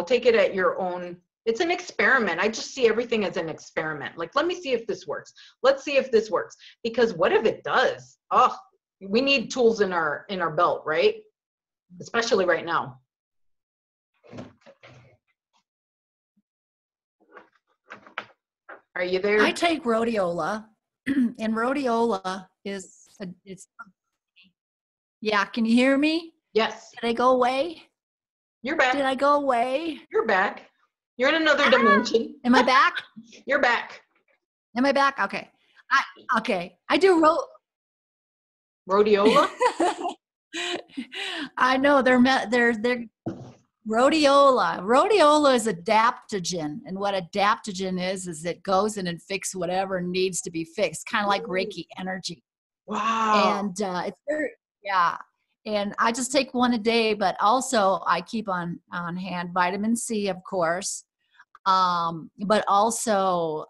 take it at your own. It's an experiment. I just see everything as an experiment. Like, let me see if this works. Let's see if this works. Because what if it does? Oh, we need tools in our belt, right? Especially right now. Are you there? I take rhodiola, and rhodiola it's. Yeah, can you hear me? Yes. Did I go away? You're back. Did I go away? You're back. You're in another dimension. Am I back? You're back. Am I back? Okay. I do Rhodiola? I know they're rhodiola. Rhodiola is adaptogen, and what adaptogen is it goes in and fixes whatever needs to be fixed, kind of like Reiki energy. Wow. And it's very, yeah. and I just take one a day, but also I keep on hand vitamin C, of course, but also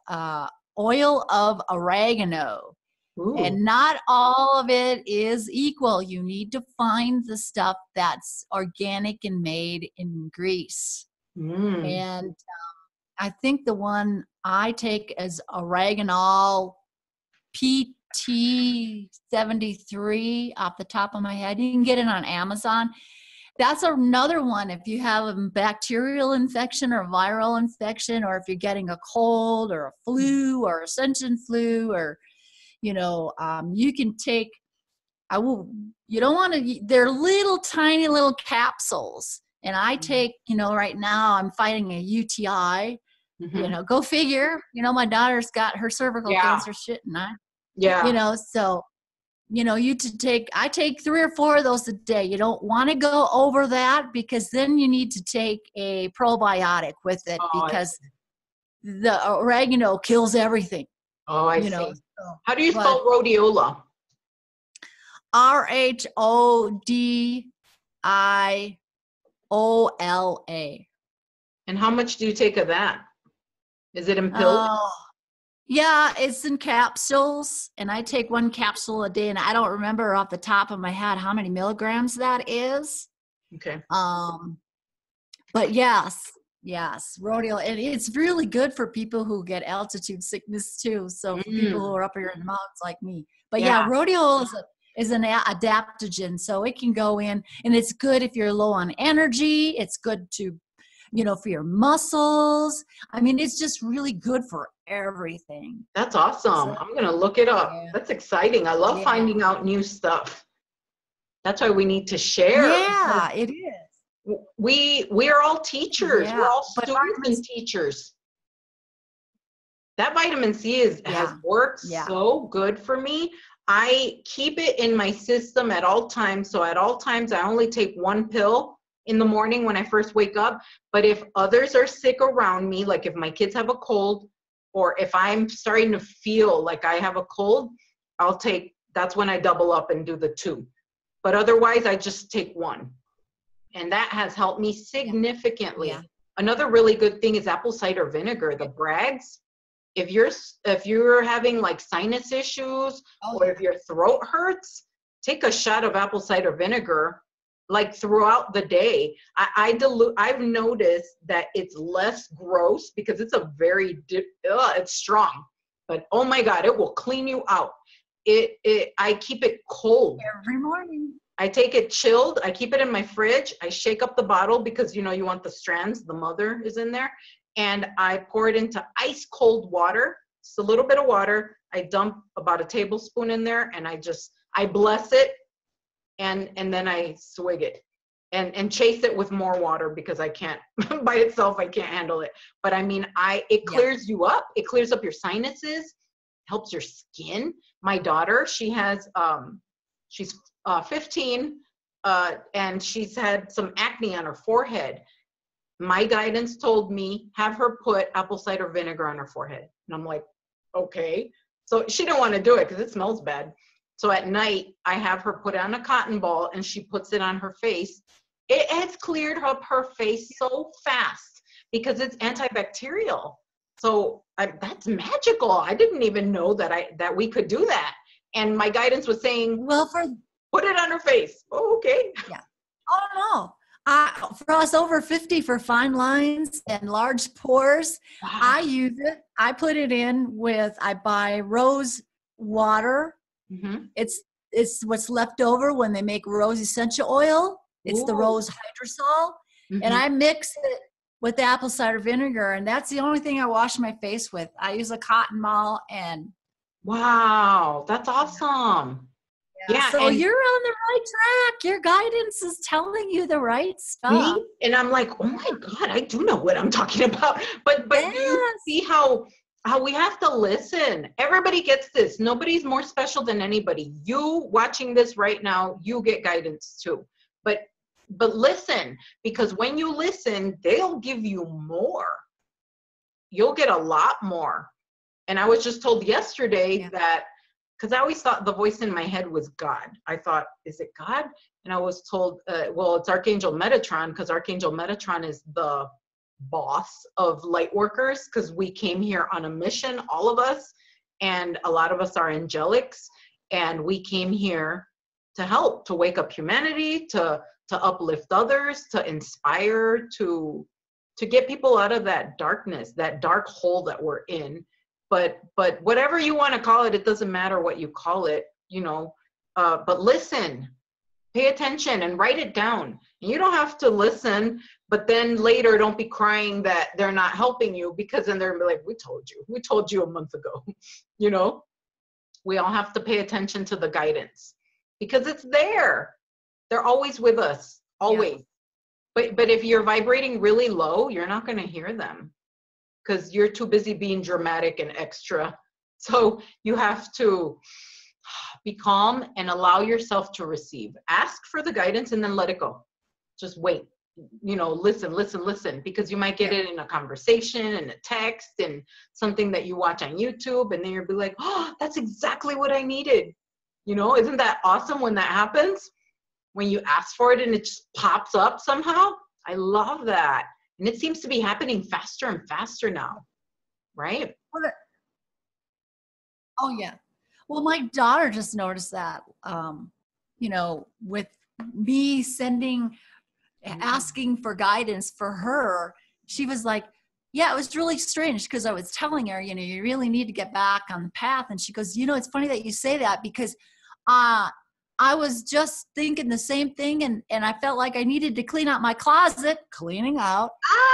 oil of oregano. Ooh. And not all of it is equal. You need to find the stuff that's organic and made in Greece. Mm. And I think the one I take is oregano PT73 off the top of my head. You can get it on Amazon. That's another one if you have a bacterial infection or viral infection, or if you're getting a cold or a flu or ascension flu, or, you know, you can take, you don't want to, they're little tiny little capsules. And I take, you know, right now I'm fighting a UTI, you know, go figure, you know, my daughter's got her cervical cancer shit and you know, so, you know, I take 3 or 4 of those a day. You don't want to go over that, because then you need to take a probiotic with it, because the oregano kills everything. Oh, I see. So, how do you spell rhodiola? RHODIOLA. And how much do you take of that? Is it in pills? Yeah, it's in capsules, and I take 1 capsule a day, and I don't remember off the top of my head how many milligrams that is. Okay. But yes, rhodiola, and it's really good for people who get altitude sickness too. So for people who are up here in the mountains like me. But rhodiola is an adaptogen, so it can go in, and it's good if you're low on energy. It's good to, you know, for your muscles. I mean, it's just really good for everything. That's awesome. I'm going to look it up. That's exciting. I love finding out new stuff. That's why we need to share. Yeah, it is. We are all teachers. We're all students and teachers. That vitamin C has worked so good for me. I keep it in my system at all times. So at all times, I only take 1 pill in the morning when I first wake up. But if others are sick around me, like if my kids have a cold, or if I'm starting to feel like I have a cold, that's when I double up and do the 2. But otherwise, I just take 1. And that has helped me significantly. Yeah. Another really good thing is apple cider vinegar, the Bragg's. If you're having like sinus issues, or if your throat hurts, take a shot of apple cider vinegar like throughout the day. I've noticed that it's less gross, because it's it's strong, but oh my God, it will clean you out. I keep it cold every morning. I take it chilled. I keep it in my fridge. I shake up the bottle, because you know you want the strands. The mother is in there. And I pour it into ice cold water, just a little bit of water. I dump about a tablespoon in there, and I bless it, and then I swig it, and chase it with more water, because I can't by itself. I can't handle it. But I mean, it clears you up. It clears up your sinuses, helps your skin. My daughter, she's 15, and she's had some acne on her forehead. My guidance told me, have her put apple cider vinegar on her forehead. And I'm like, okay. So she didn't want to do it because it smells bad. So at night, I have her put on a cotton ball, and she puts it on her face. It has cleared up her face so fast, because it's antibacterial. So that's magical. I didn't even know that we could do that. And my guidance was saying, put it on her face. Oh, okay. Yeah. Oh, no. For us over 50, for fine lines and large pores, I use it. I put it in I buy rose water. Mm-hmm. It's what's left over when they make rose essential oil. It's the rose hydrosol. Mm-hmm. And I mix it with apple cider vinegar. And that's the only thing I wash my face with. I use a cotton ball and. Wow, that's awesome. Yeah, so you're on the right track. Your guidance is telling you the right stuff. And I'm like, oh my God, I do know what I'm talking about. But you see how we have to listen. Everybody gets this. Nobody's more special than anybody. You watching this right now, you get guidance too. But listen, because when you listen, they'll give you more. You'll get a lot more. And I was just told yesterday that because I always thought the voice in my head was God. I thought, is it God? And I was told, well, it's Archangel Metatron, because Archangel Metatron is the boss of light workers, because we came here on a mission, all of us, and a lot of us are angelics, and we came here to help, to wake up humanity, to uplift others, to inspire, to get people out of that darkness, that dark hole that we're in. But whatever you want to call it, it doesn't matter what you call it, you know. But listen, pay attention and write it down. You don't have to listen, but then later don't be crying that they're not helping you, because then they're like, we told you a month ago. You know, we all have to pay attention to the guidance, because it's there. They're always with us, always. Yeah. But if you're vibrating really low, you're not going to hear them, because you're too busy being dramatic and extra. So you have to be calm and allow yourself to receive. Ask for the guidance and then let it go. Just wait. You know, listen, because you might get it in a conversation, in a text, and something that you watch on YouTube, and then you'll be like, oh, that's exactly what I needed. You know, isn't that awesome when that happens? When you ask for it and it just pops up somehow? I love that. And it seems to be happening faster and faster now, right? Oh, yeah. Well, my daughter just noticed that, you know, with me asking for guidance for her, she was like, yeah, it was really strange, because I was telling her, you know, you really need to get back on the path. And she goes, you know, it's funny that you say that, because I was just thinking the same thing, and I felt like I needed to clean out my closet, cleaning out.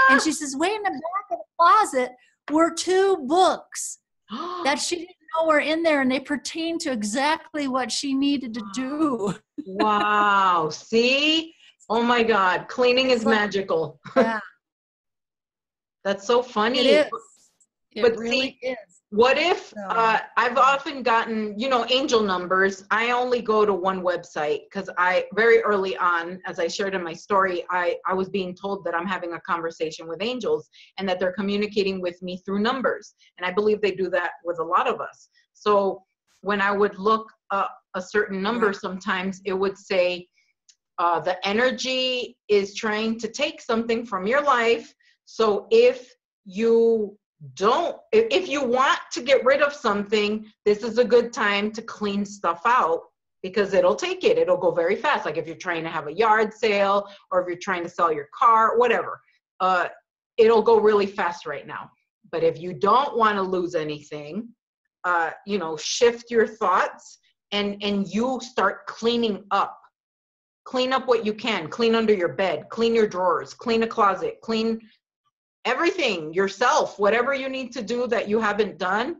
And she says, way in the back of the closet were 2 books that she didn't know were in there, and they pertain to exactly what she needed to do. Wow. See? Oh my God. Cleaning is magical. Yeah. That's so funny. It is. It see, really is. What if, I've often gotten, you know, angel numbers. I only go to one website, because very early on, as I shared in my story, I was being told that I'm having a conversation with angels, and that they're communicating with me through numbers. And I believe they do that with a lot of us. So when I would look up a certain number, sometimes it would say, the energy is trying to take something from your life. So if you want to get rid of something, this is a good time to clean stuff out, because it'll take it. It'll go very fast. Like if you're trying to have a yard sale, or if you're trying to sell your car, whatever, it'll go really fast right now. But if you don't want to lose anything, you know, shift your thoughts and you start cleaning up. Clean up what you can. Clean under your bed, clean your drawers, clean a closet, clean everything yourself, whatever you need to do that you haven't done.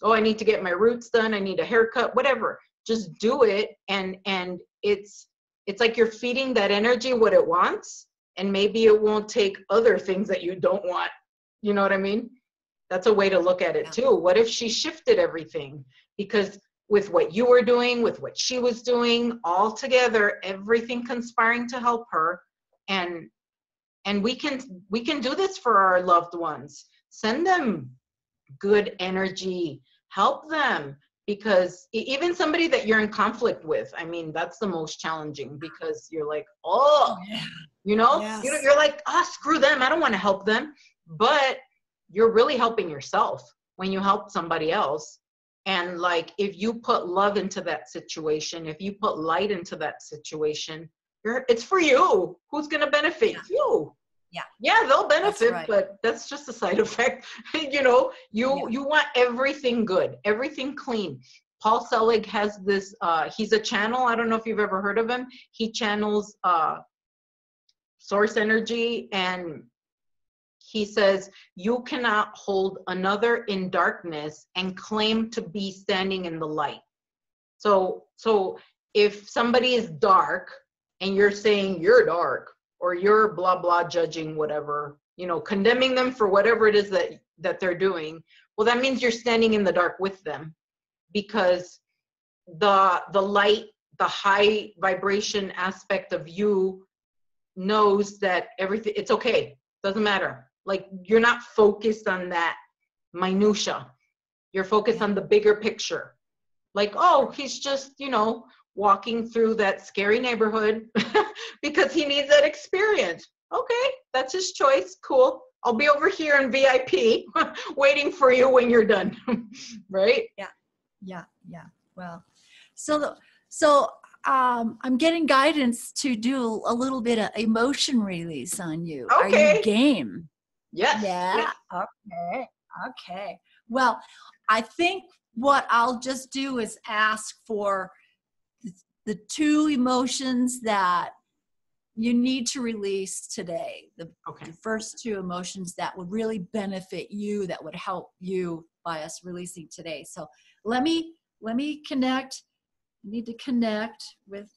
Oh, I need to get my roots done, I need a haircut, whatever. Just do it. And it's like you're feeding that energy what it wants, and maybe it won't take other things that you don't want. You know what I mean? That's a way to look at it too. What if she shifted everything? Because with what you were doing, with what she was doing, all together, everything conspiring to help her, and we can do this for our loved ones. Send them good energy, help them, because even somebody that you're in conflict with, I mean, that's the most challenging, because you're like, you know, you're like, screw them, I don't want to help them. But you're really helping yourself when you help somebody else. And like, if you put love into that situation, if you put light into that situation, it's for you. Who's going to benefit? You. Yeah, they'll benefit, but that's just a side effect. You know, you want everything good, everything clean. Paul Selig has this, he's a channel. I don't know if you've ever heard of him. He channels source energy, and he says, you cannot hold another in darkness and claim to be standing in the light. So if somebody is dark and you're saying you're dark, or you're blah, blah, judging whatever, you know, condemning them for whatever it is that they're doing, well, that means you're standing in the dark with them, because the light, the high vibration aspect of you knows that everything, it's okay, doesn't matter. Like, you're not focused on that minutia. You're focused on the bigger picture. Like, oh, he's just, walking through that scary neighborhood because he needs that experience. Okay, that's his choice. Cool. I'll be over here in VIP waiting for you when you're done. Right? Yeah. Well, so I'm getting guidance to do a little bit of emotion release on you. Okay. Are you game? Yes. Yeah. Yes. Okay. Well, I think what I'll just do is ask for the two emotions that you need to release today. The first two emotions that would really benefit you, that would help you by us releasing today. So let me connect. I need to connect with.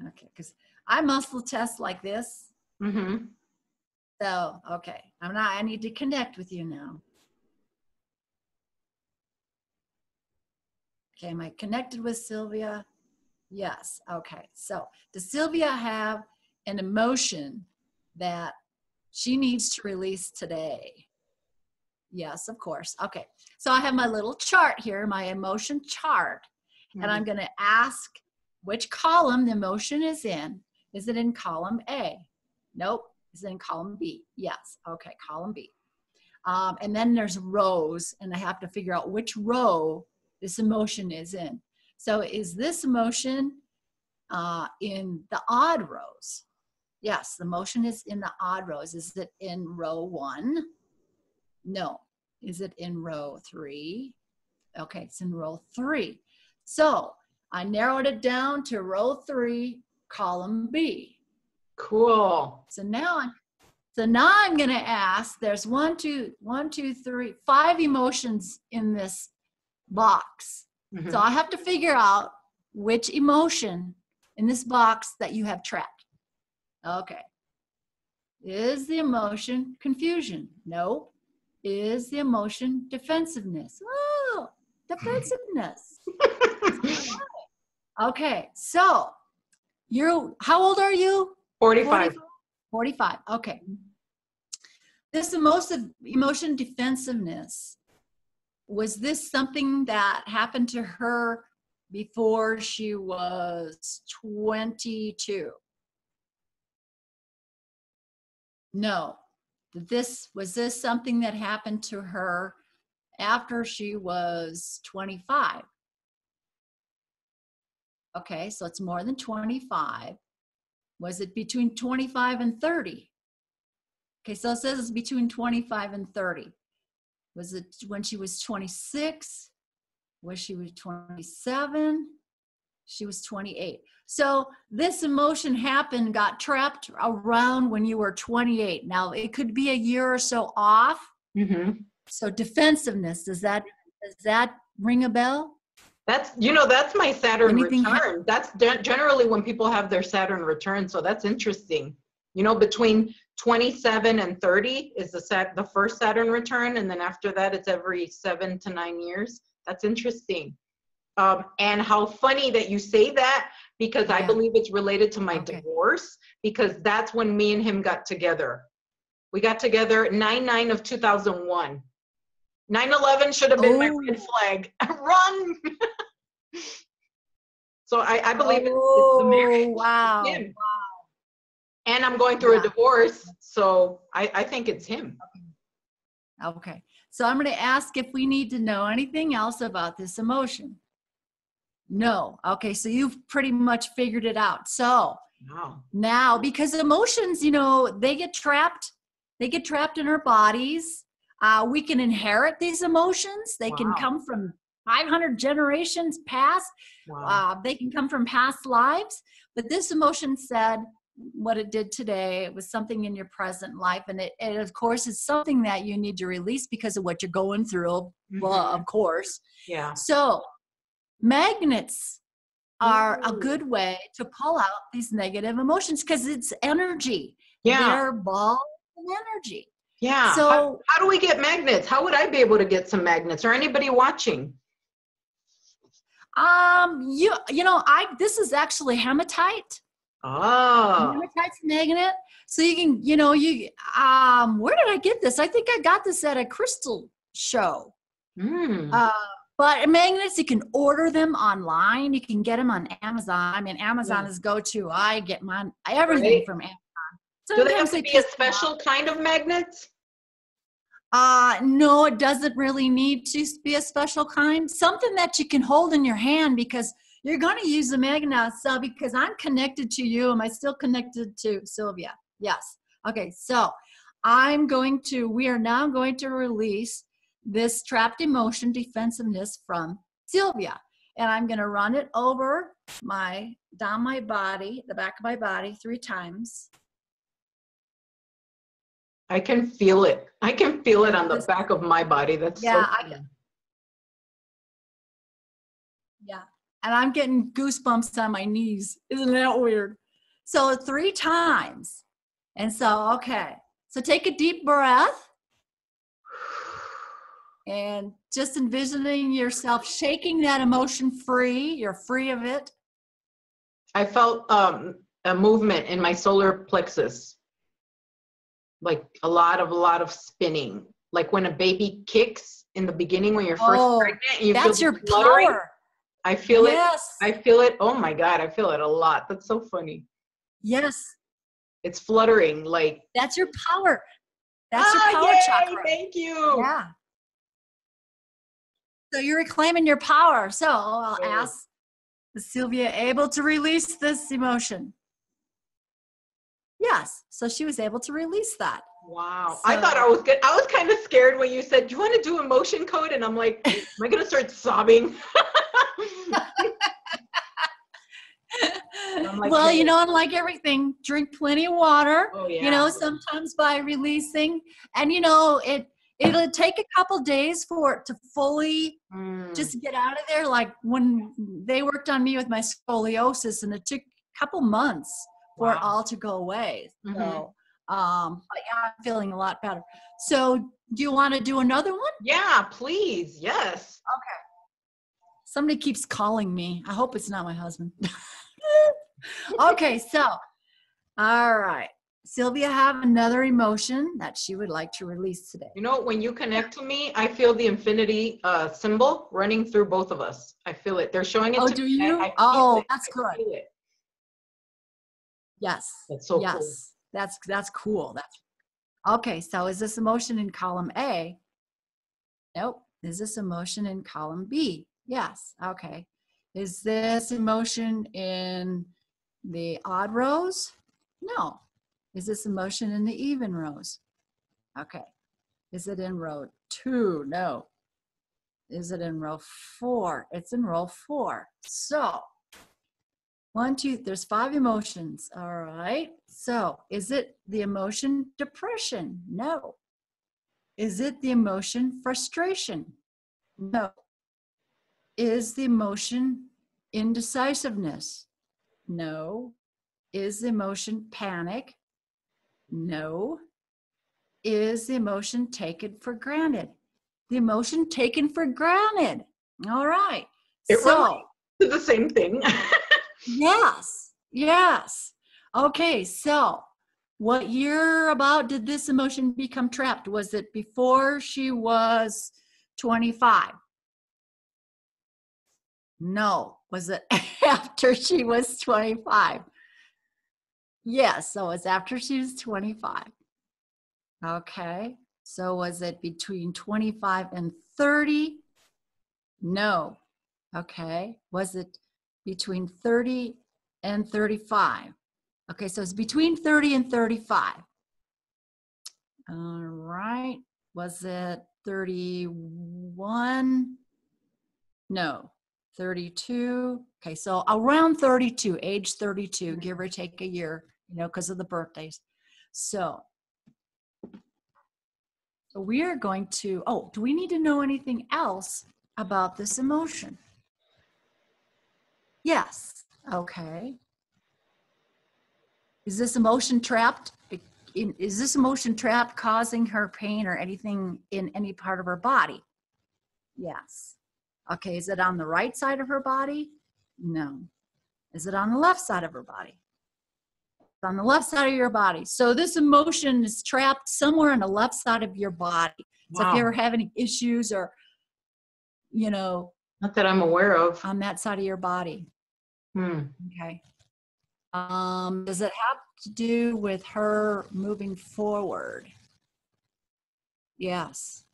Okay, because I muscle test like this. Mm-hmm. So, okay, I need to connect with you now. Okay, am I connected with Sylvia? Yes, okay. So, does Sylvia have an emotion that she needs to release today? Yes, of course. Okay, so I have my little chart here, my emotion chart, and I'm going to ask which column the emotion is in. Is it in column A? Nope. Is it in column B? Yes. Okay, column B. And then there's rows, and I have to figure out which row this emotion is in. So is this emotion in the odd rows? Yes, the emotion is in the odd rows. Is it in row 1? No. Is it in row 3? Okay, it's in row 3. So I narrowed it down to row 3, column B. Cool. So now I'm going to ask, there's 5 emotions in this box. Mm-hmm. So I have to figure out which emotion in this box that you have trapped. Okay. Is the emotion confusion? No. Is the emotion defensiveness? Oh, defensiveness. Okay. So how old are you? 45. 45. Okay. This emotion defensiveness, was this something that happened to her before she was 22? No. Was this something that happened to her after she was 25? Okay, so it's more than 25. Was it between 25 and 30? Okay, so it says it's between 25 and 30. Was it when she was 26? Was she 27? She was 28. So this emotion got trapped around when you were 28. Now it could be a year or so off. Mm-hmm. So defensiveness, does that ring a bell? That's my Saturn return. That's generally when people have their Saturn return. So that's interesting. Between 27 and 30 is the first Saturn return. And then after that, it's every 7 to 9 years. That's interesting. And how funny that you say that, because I believe it's related to my divorce, because that's when me and him got together. We got together 9/9 of 2001. 9/11 should have been my red flag. Run! So I believe it's the marriage. Wow. It's him. And I'm going through a divorce, so I think it's him. Okay. So I'm going to ask if we need to know anything else about this emotion. No. Okay. So you've pretty much figured it out. So now, because emotions, they get trapped in our bodies. We can inherit these emotions. They can come from 500 generations past. They can come from past lives. But this emotion said what it did today. It was something in your present life. And it of course, is something that you need to release because of what you're going through. Mm-hmm. Well, of course. Yeah. So magnets are a good way to pull out these negative emotions because it's energy. Yeah. They're balls of energy. Yeah. So how do we get magnets? How would I be able to get some magnets, or anybody watching? This is actually hematite. Oh. Hematite's magnet. So you can, where did I get this? I think I got this at a crystal show. Mm. But magnets, you can order them online. You can get them on Amazon. I mean, Amazon is go-to. I get everything Right. from Amazon. Do they have Sometimes to they be a piss me special kind of magnets? off. No, it doesn't really need to be a special kind. Something that you can hold in your hand, because you're going to use the magnet. So because I'm connected to you, am I still connected to Sylvia? Yes. Okay, so we are now going to release this trapped emotion defensiveness from Sylvia. And I'm going to run it over down my body, the back of my body 3 times. I can feel it. I can feel it on the back of my body. That's yeah, so cool. Yeah. And I'm getting goosebumps on my knees. Isn't that weird? So 3 times. And so, okay. So take a deep breath. And just envisioning yourself shaking that emotion free. You're free of it. I felt a movement in my solar plexus. Like a lot of spinning. Like when a baby kicks in the beginning when you're first pregnant. And you that's feel your power. I feel yes. it. I feel it. Oh my God, I feel it a lot. That's so funny. Yes. It's fluttering. Like that's your power. That's your power chakra. Thank you. Yeah. So you're reclaiming your power. So I'll ask, is Sylvia able to release this emotion? Yes. So she was able to release that. Wow. So, I thought I was good. I was kind of scared when you said, do you want to do emotion code? And I'm like, am I going to start sobbing? Like, well, hey. Unlike everything, drink plenty of water. Oh, yeah. Sometimes by releasing, and it'll take a couple days for it to fully just get out of there. Like when they worked on me with my scoliosis, and it took a couple months for it all to go away. Mm-hmm. So, I'm feeling a lot better. So, do you want to do another one? Yeah, please. Yes. Okay. Somebody keeps calling me. I hope it's not my husband. Okay, so, all right. Sylvia have another emotion that she would like to release today. When you connect to me, I feel the infinity symbol running through both of us. I feel it. They're showing it to me. Oh, do you? That's good. I feel it. Yes. That's so cool. That's cool. Okay, so is this emotion in column A? Nope. Is this emotion in column B? Yes. Okay. Is this emotion in the odd rows? No. Is this emotion in the even rows? Okay. Is it in row 2? No. Is it in row 4? It's in row 4. So 1, 2, there's 5 emotions. All right. So is it the emotion depression? No. Is it the emotion frustration? No. Is the emotion indecisiveness? No. Is the emotion panic? No. Is the emotion taken for granted? The emotion taken for granted. All right. It relates to the same thing. Yes. Okay, so what year about did this emotion become trapped? Was it before she was 25? No. Was it after she was 25? Yes, so it's after she was 25. Okay, so was it between 25 and 30? No. Okay, was it between 30 and 35? Okay, so it's between 30 and 35. All right, was it 31? No. 32. Okay, so around 32, age 32, give or take a year, because of the birthdays. So we are going to, do we need to know anything else about this emotion? Yes. Okay. Is this emotion trapped? Is this emotion trapped causing her pain or anything in any part of her body? Yes. Okay, is it on the right side of her body? No. Is it on the left side of her body? It's on the left side of your body. So this emotion is trapped somewhere on the left side of your body. So if you ever have any issues or you know, Not that I'm aware of. on that side of your body. Okay. Does it have to do with her moving forward? Yes.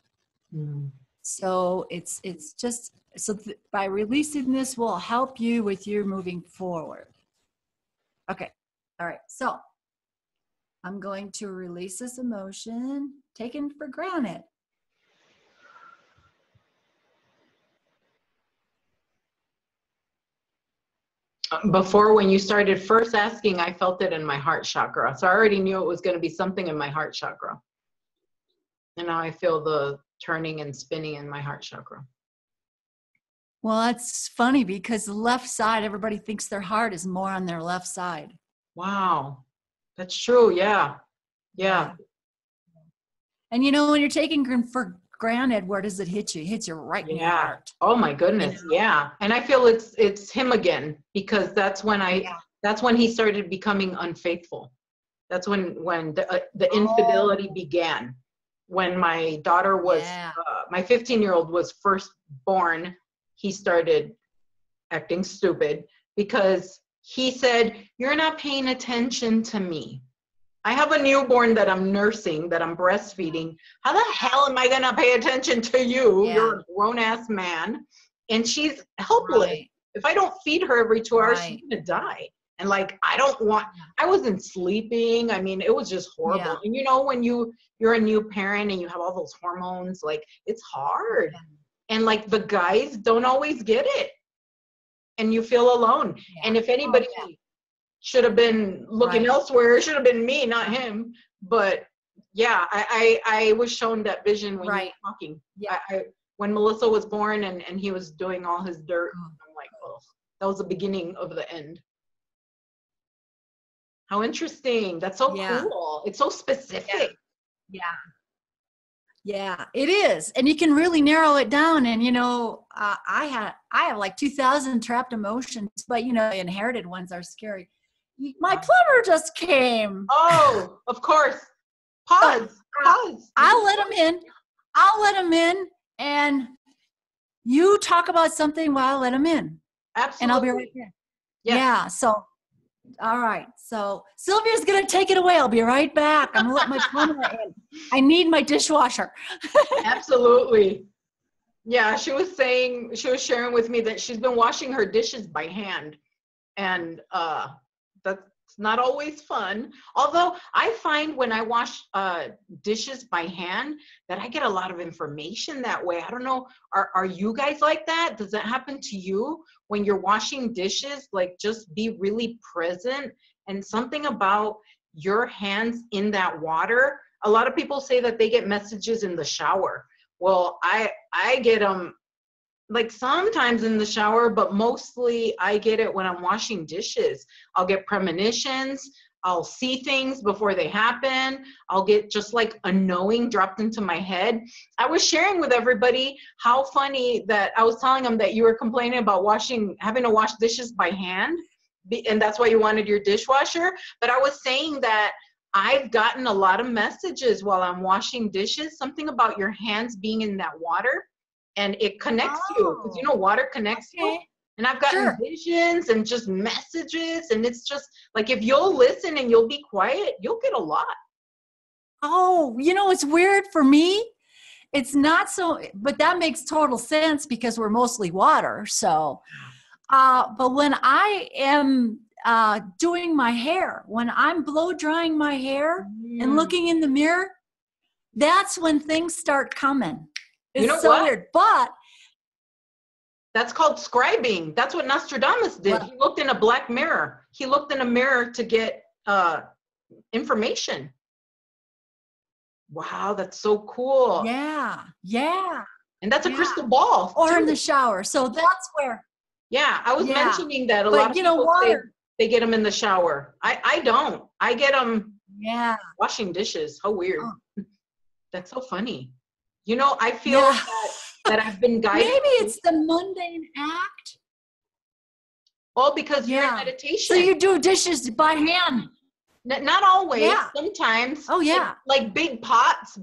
So it's just, so by releasing this will help you with your moving forward. Okay. All right. So I'm going to release this emotion taken for granted. Before, when you started first asking, I felt it in my heart chakra. So I already knew it was going to be something in my heart chakra. And now I feel the turning and spinning in my heart chakra. Well, that's funny because the left side, everybody thinks their heart is more on their left side. Wow. That's true. Yeah. Yeah. And you know, when you're taking for granted, where does it hit you? It hits you right in your heart. Oh my goodness. You know? Yeah. And I feel it's him again, because that's when that's when he started becoming unfaithful. That's when the infidelity began. When my daughter was, my 15-year-old was first born, he started acting stupid because he said, "You're not paying attention to me. I have a newborn that I'm nursing, that I'm breastfeeding. How the hell am I going to pay attention to you? Yeah. You're a grown-ass man. And she's helpless. Right. If I don't feed her every 2 hours, she's going to die." And like, I wasn't sleeping. I mean, it was just horrible. Yeah. And you know, when you're a new parent and you have all those hormones, like, it's hard. Yeah. And like, the guys don't always get it. And you feel alone. Yeah. And if anybody should have been looking elsewhere, it should have been me, not him. But yeah, I was shown that vision when you were talking. Yeah. When Melissa was born and he was doing all his dirt, I'm like, oh, that was the beginning of the end. How interesting. That's so cool. It's so specific. Yeah, it is. And you can really narrow it down. And, you know, I have like 2,000 trapped emotions, but, you know, inherited ones are scary. My plumber just came. Oh, of course. Pause. I'll let him in. And you talk about something while I let him in. Absolutely. And I'll be right there. Yes. Yeah. So, all right. So Sylvia's going to take it away. I'll be right back. I'm going to let my plumber in. I need my dishwasher. Absolutely. Yeah. She was sharing with me that she's been washing her dishes by hand. And that's not always fun. Although I find when I wash dishes by hand that I get a lot of information that way. I don't know. Are you guys like that? Does that happen to you when you're washing dishes? Like, just be really present, and something about your hands in that water. A lot of people say that they get messages in the shower. Well, I get them like sometimes in the shower, but mostly I get it when I'm washing dishes. I'll get premonitions. I'll see things before they happen. I'll get just like a knowing dropped into my head. I was sharing with everybody how funny that I was telling them that you were complaining about having to wash dishes by hand, and that's why you wanted your dishwasher. But I was saying that I've gotten a lot of messages while I'm washing dishes, something about your hands being in that water. And it connects you, because you know water connects you. And I've gotten visions and just messages, and it's just like, if you'll listen and you'll be quiet, you'll get a lot. Oh, you know, it's weird for me. It's not so, but that makes total sense because we're mostly water. So, but when I am doing my hair, when I'm blow drying my hair and looking in the mirror, that's when things start coming. It's you know so what? Weird, but that's called scribing. That's what Nostradamus did. He looked in a black mirror. He looked in a mirror to get information. Wow, that's so cool. Yeah. And that's a crystal ball. Or too. In the shower. So that's where. Yeah, I was mentioning that a lot of people say they get them in the shower. I don't. I get them washing dishes. How weird. Oh. That's so funny. You know, I feel that I've been guided. Maybe it's the mundane act. Well, because you're in meditation. So you do dishes by hand. Not always. Yeah. Sometimes. Oh, yeah. Like big pots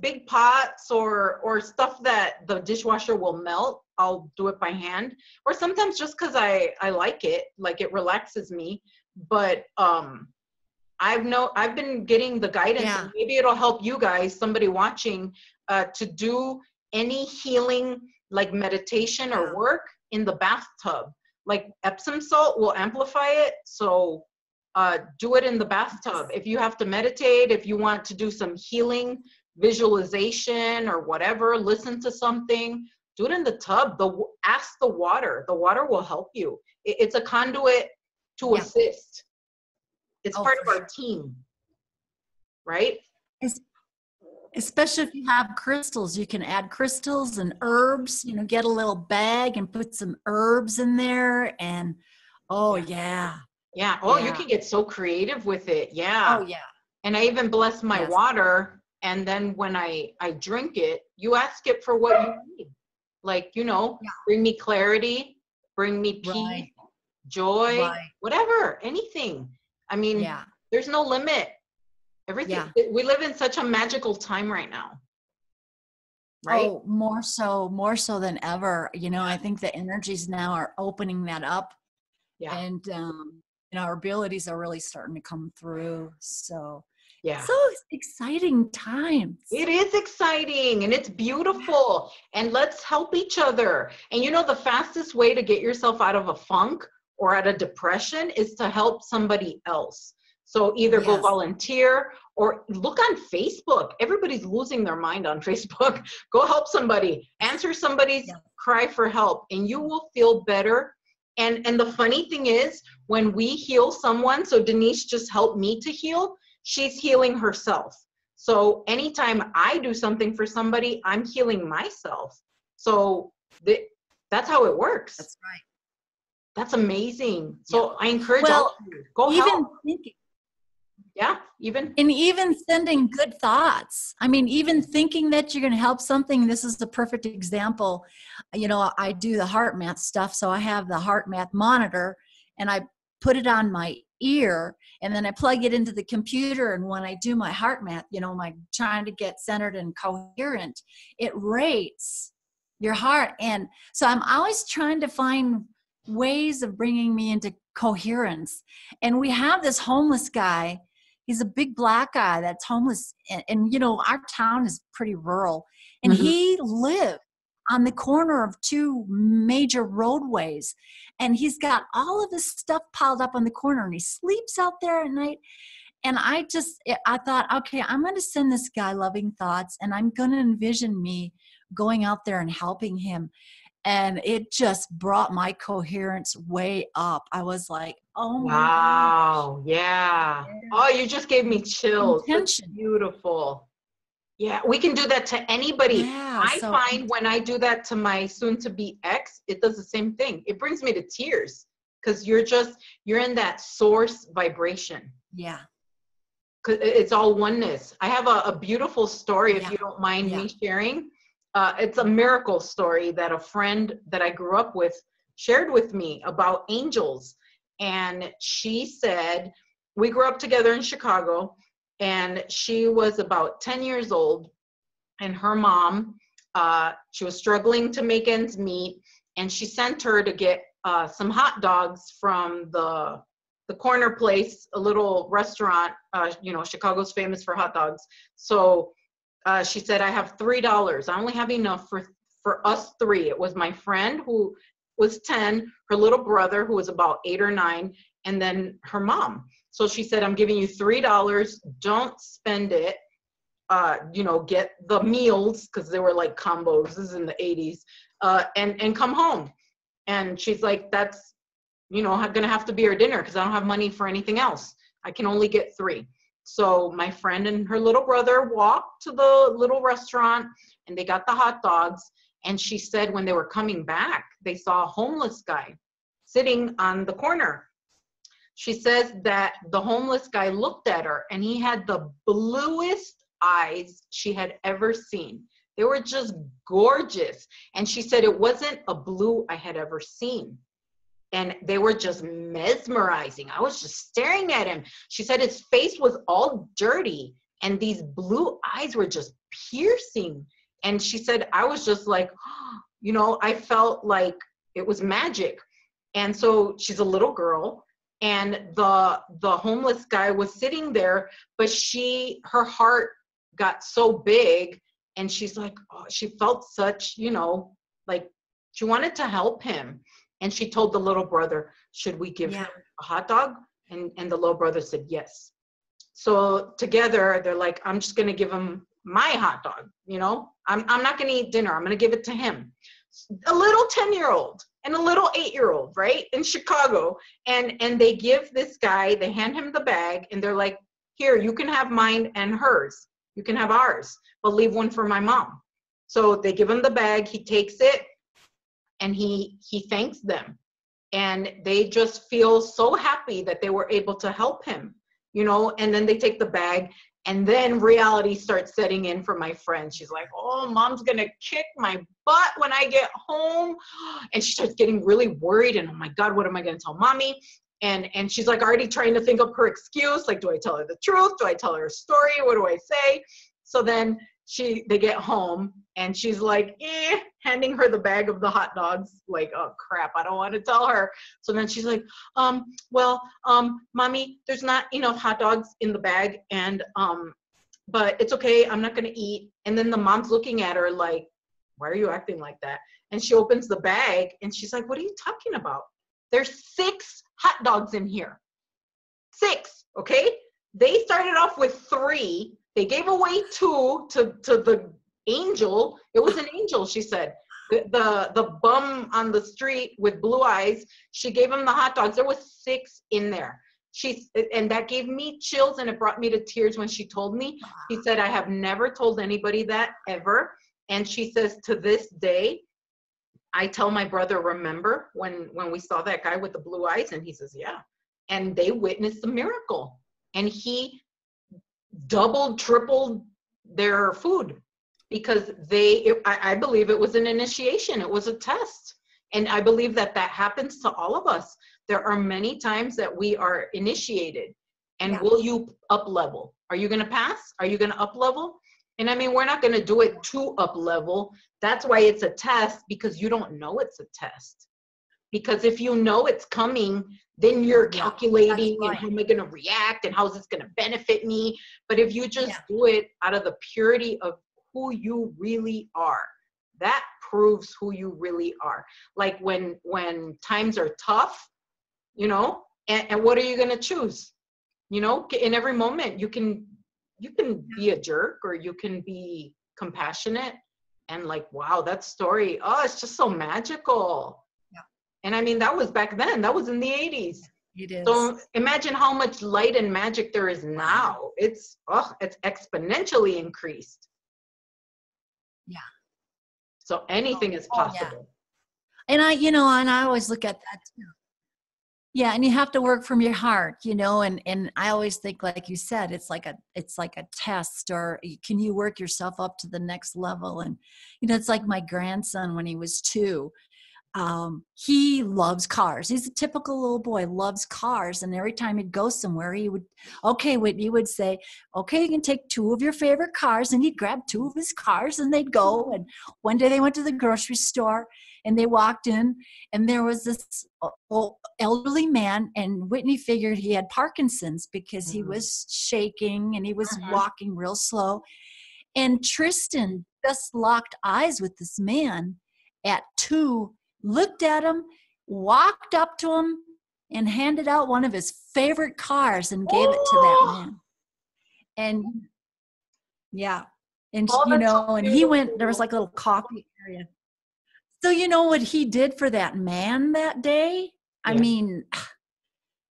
or stuff that the dishwasher will melt. I'll do it by hand, or sometimes just because I like it, like it relaxes me. But I've been getting the guidance, and maybe it'll help you guys, somebody watching, to do any healing like meditation or work in the bathtub. Like Epsom salt will amplify it. So do it in the bathtub. If you have to meditate, if you want to do some healing visualization or whatever, listen to something, do it in the tub. Ask the water. The water will help you. It's a conduit to assist. It's part of our team, right? Especially if you have crystals, you can add crystals and herbs, get a little bag and put some herbs in there. And Yeah. Oh, you can get so creative with it. Yeah. Oh, yeah. And I even bless my water. And then when I drink it, you ask it for what you need. Like, bring me clarity, bring me peace, joy, whatever, anything. I mean, there's no limit. Everything. We live in such a magical time right now. Right? Oh, more so than ever. I think the energies now are opening that up. Yeah. And, our abilities are really starting to come through. So, so exciting times. It is exciting and it's beautiful. And let's help each other. And the fastest way to get yourself out of a funk or out of depression is to help somebody else. So either go volunteer or look on Facebook. Everybody's losing their mind on Facebook. Go help somebody. Answer somebody's cry for help, and you will feel better. And the funny thing is, when we heal someone, so Denice just helped me to heal, she's healing herself. So anytime I do something for somebody, I'm healing myself. So that's how it works. That's right. That's amazing. So I encourage all of you, go help. Even sending good thoughts. I mean, even thinking that you're going to help something. This is the perfect example. I do the heart math stuff. So I have the heart math monitor and I put it on my ear and then I plug it into the computer. And when I do my heart math, my trying to get centered and coherent, it rates your heart. And so I'm always trying to find ways of bringing me into coherence. And we have this homeless guy. He's a big black guy that's homeless. And our town is pretty rural. And he lived on the corner of two major roadways. And he's got all of this stuff piled up on the corner. And he sleeps out there at night. And I thought, okay, I'm going to send this guy loving thoughts. And I'm going to envision me going out there and helping him. And it just brought my coherence way up. I was like, oh my wow. Gosh. Yeah. Oh, you just gave me chills. That's beautiful. Yeah, we can do that to anybody. Yeah, I find when I do that to my soon-to-be ex, it does the same thing. It brings me to tears because you're in that source vibration. Yeah. Because it's all oneness. I have a beautiful story, if you don't mind me sharing. It's a miracle story that a friend that I grew up with shared with me about angels. And she said, we grew up together in Chicago, and she was about 10 years old, and her mom, she was struggling to make ends meet, and she sent her to get some hot dogs from the corner place, a little restaurant. Chicago's famous for hot dogs. So she said, I have $3. I only have enough for us three. It was my friend who was 10, her little brother who was about 8 or 9, and then her mom. So she said, I'm giving you $3. Don't spend it. Get the meals, because they were like combos. This is in the 80s. And come home. And she's like, that's, going to have to be our dinner because I don't have money for anything else. I can only get 3. So my friend and her little brother walked to the little restaurant and they got the hot dogs. And she said when they were coming back, they saw a homeless guy sitting on the corner. She says that the homeless guy looked at her and he had the bluest eyes she had ever seen. They were just gorgeous. And she said it wasn't a blue I had ever seen. And they were just mesmerizing. I was just staring at him. She said his face was all dirty and these blue eyes were just piercing. And she said, I was just like, You know, I felt like it was magic. And so she's a little girl, and the homeless guy was sitting there, but her heart got so big, and she's like, oh, she felt such, you know, like she wanted to help him. And she told the little brother, should we give him a hot dog? And the little brother said yes. So together they're like, I'm just going to give him my hot dog. You know, I'm not going to eat dinner. I'm going to give it to him. A little 10-year-old and a little 8-year-old, right, in Chicago. And they give this guy, they hand him the bag, and they're like, here, you can have mine and hers. You can have ours, but leave one for my mom. So they give him the bag. He takes it, and he thanks them. And they just feel so happy that they were able to help him, you know. And then they take the bag, and then reality starts setting in for my friend. She's like, oh, mom's gonna kick my butt when I get home. And she starts getting really worried, and oh my God, what am I gonna tell mommy? And she's like already trying to think of her excuse. Like, do I tell her the truth? Do I tell her a story? What do I say? So then they get home, and she's like, handing her the bag of the hot dogs, like, oh crap, I don't want to tell her. So then she's like, mommy, there's not enough hot dogs in the bag, and but it's okay, I'm not gonna eat. And then the mom's looking at her like, why are you acting like that? And she opens the bag, and she's like, what are you talking about? There's 6 hot dogs in here. 6, okay? They started off with 3. They gave away 2 to the angel. It was an angel, she said. The bum on the street with blue eyes, she gave him the hot dogs. There was 6 in there. And that gave me chills, and it brought me to tears when she told me. She said, I have never told anybody that ever. And she says, to this day, I tell my brother, remember when we saw that guy with the blue eyes? And he says, yeah. And they witnessed the miracle. And he doubled, tripled their food, because I believe it was an initiation. It was a test. And I believe that happens to all of us. There are many times that we are initiated. And will you up level? Are you going to pass? Are you going to up level? And I mean, we're not going to do it to up level. That's why it's a test, because you don't know it's a test. Because if you know it's coming, then you're calculating, and how am I going to react, and how is this going to benefit me? But if you just do it out of the purity of who you really are, that proves who you really are. Like when times are tough, you know, and what are you going to choose? You know, in every moment, you can be a jerk, or you can be compassionate, and like, wow, that story, oh, it's just so magical. And I mean, that was back then. That was in the 80s. It is. So imagine how much light and magic there is now. It's exponentially increased. Yeah. So anything is possible. And I always look at that too. Yeah, and you have to work from your heart, you know, and I always think, like you said, it's like a test, or can you work yourself up to the next level? And, you know, it's like my grandson when he was 2. He loves cars. He's a typical little boy, loves cars. And every time he'd go somewhere, Whitney would say, okay, you can take 2 of your favorite cars. And he'd grab 2 of his cars, and they'd go. And one day they went to the grocery store, and they walked in, and there was this elderly man, and Whitney figured he had Parkinson's because he was shaking and he was walking real slow. And Tristan just locked eyes with this man at 2, looked at him, walked up to him, and handed out one of his favorite cars and gave it to that man. And and you know, and he went, there was like a little coffee area. So you know what he did for that man that day? I mean,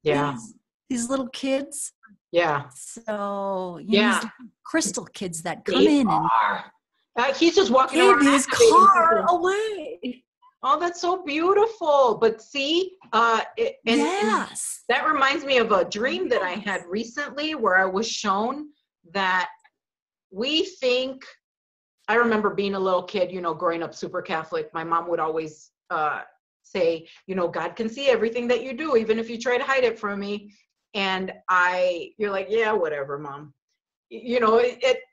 these little kids. Yeah. So these crystal kids that come in and he's just walking gave around his car away. Oh, that's so beautiful. But see, and that reminds me of a dream that I had recently, where I was shown that we think, I remember being a little kid, you know, growing up super Catholic. My mom would always say, you know, God can see everything that you do, even if you try to hide it from me. And you're like, yeah, whatever, Mom. You know,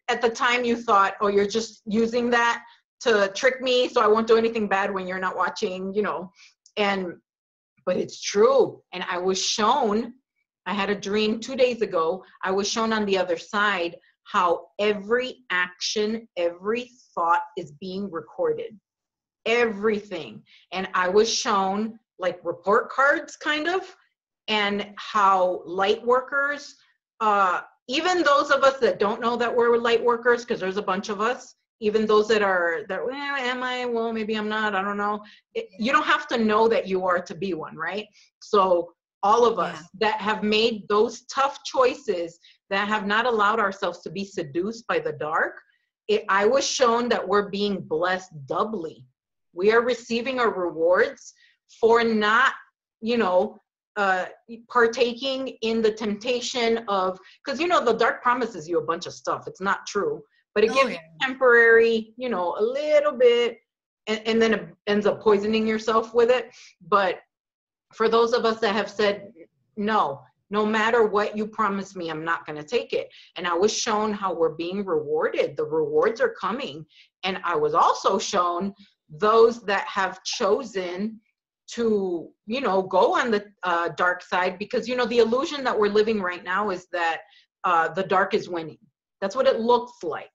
at the time you thought, oh, you're just using that to trick me so I won't do anything bad when you're not watching, but it's true. And I was shown, I had a dream 2 days ago, I was shown on the other side how every action, every thought is being recorded. Everything. And I was shown like report cards kind of, and how light workers, even those of us that don't know that we're light workers, because there's a bunch of us, even those that am I? Well, maybe I'm not, I don't know. You don't have to know that you are to be one, right? So all of us that have made those tough choices, that have not allowed ourselves to be seduced by the dark, I was shown that we're being blessed doubly. We are receiving our rewards for not, partaking in the temptation of, because, the dark promises you a bunch of stuff. It's not true, but it gives you temporary, a little bit, and then it ends up poisoning yourself with it. But for those of us that have said, no matter what you promise me, I'm not going to take it. And I was shown how we're being rewarded. The rewards are coming. And I was also shown those that have chosen to, go on the dark side, because, the illusion that we're living right now is that the dark is winning. That's what it looks like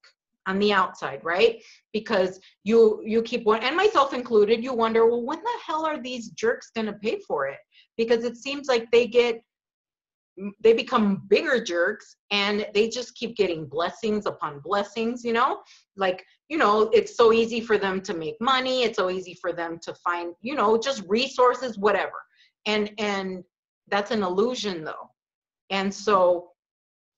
on the outside, right? Because you keep, and myself included, you wonder, well, when the hell are these jerks going to pay for it? Because it seems like they become bigger jerks, and they just keep getting blessings upon blessings, it's so easy for them to make money. It's so easy for them to find, just resources, whatever. And that's an illusion though. And so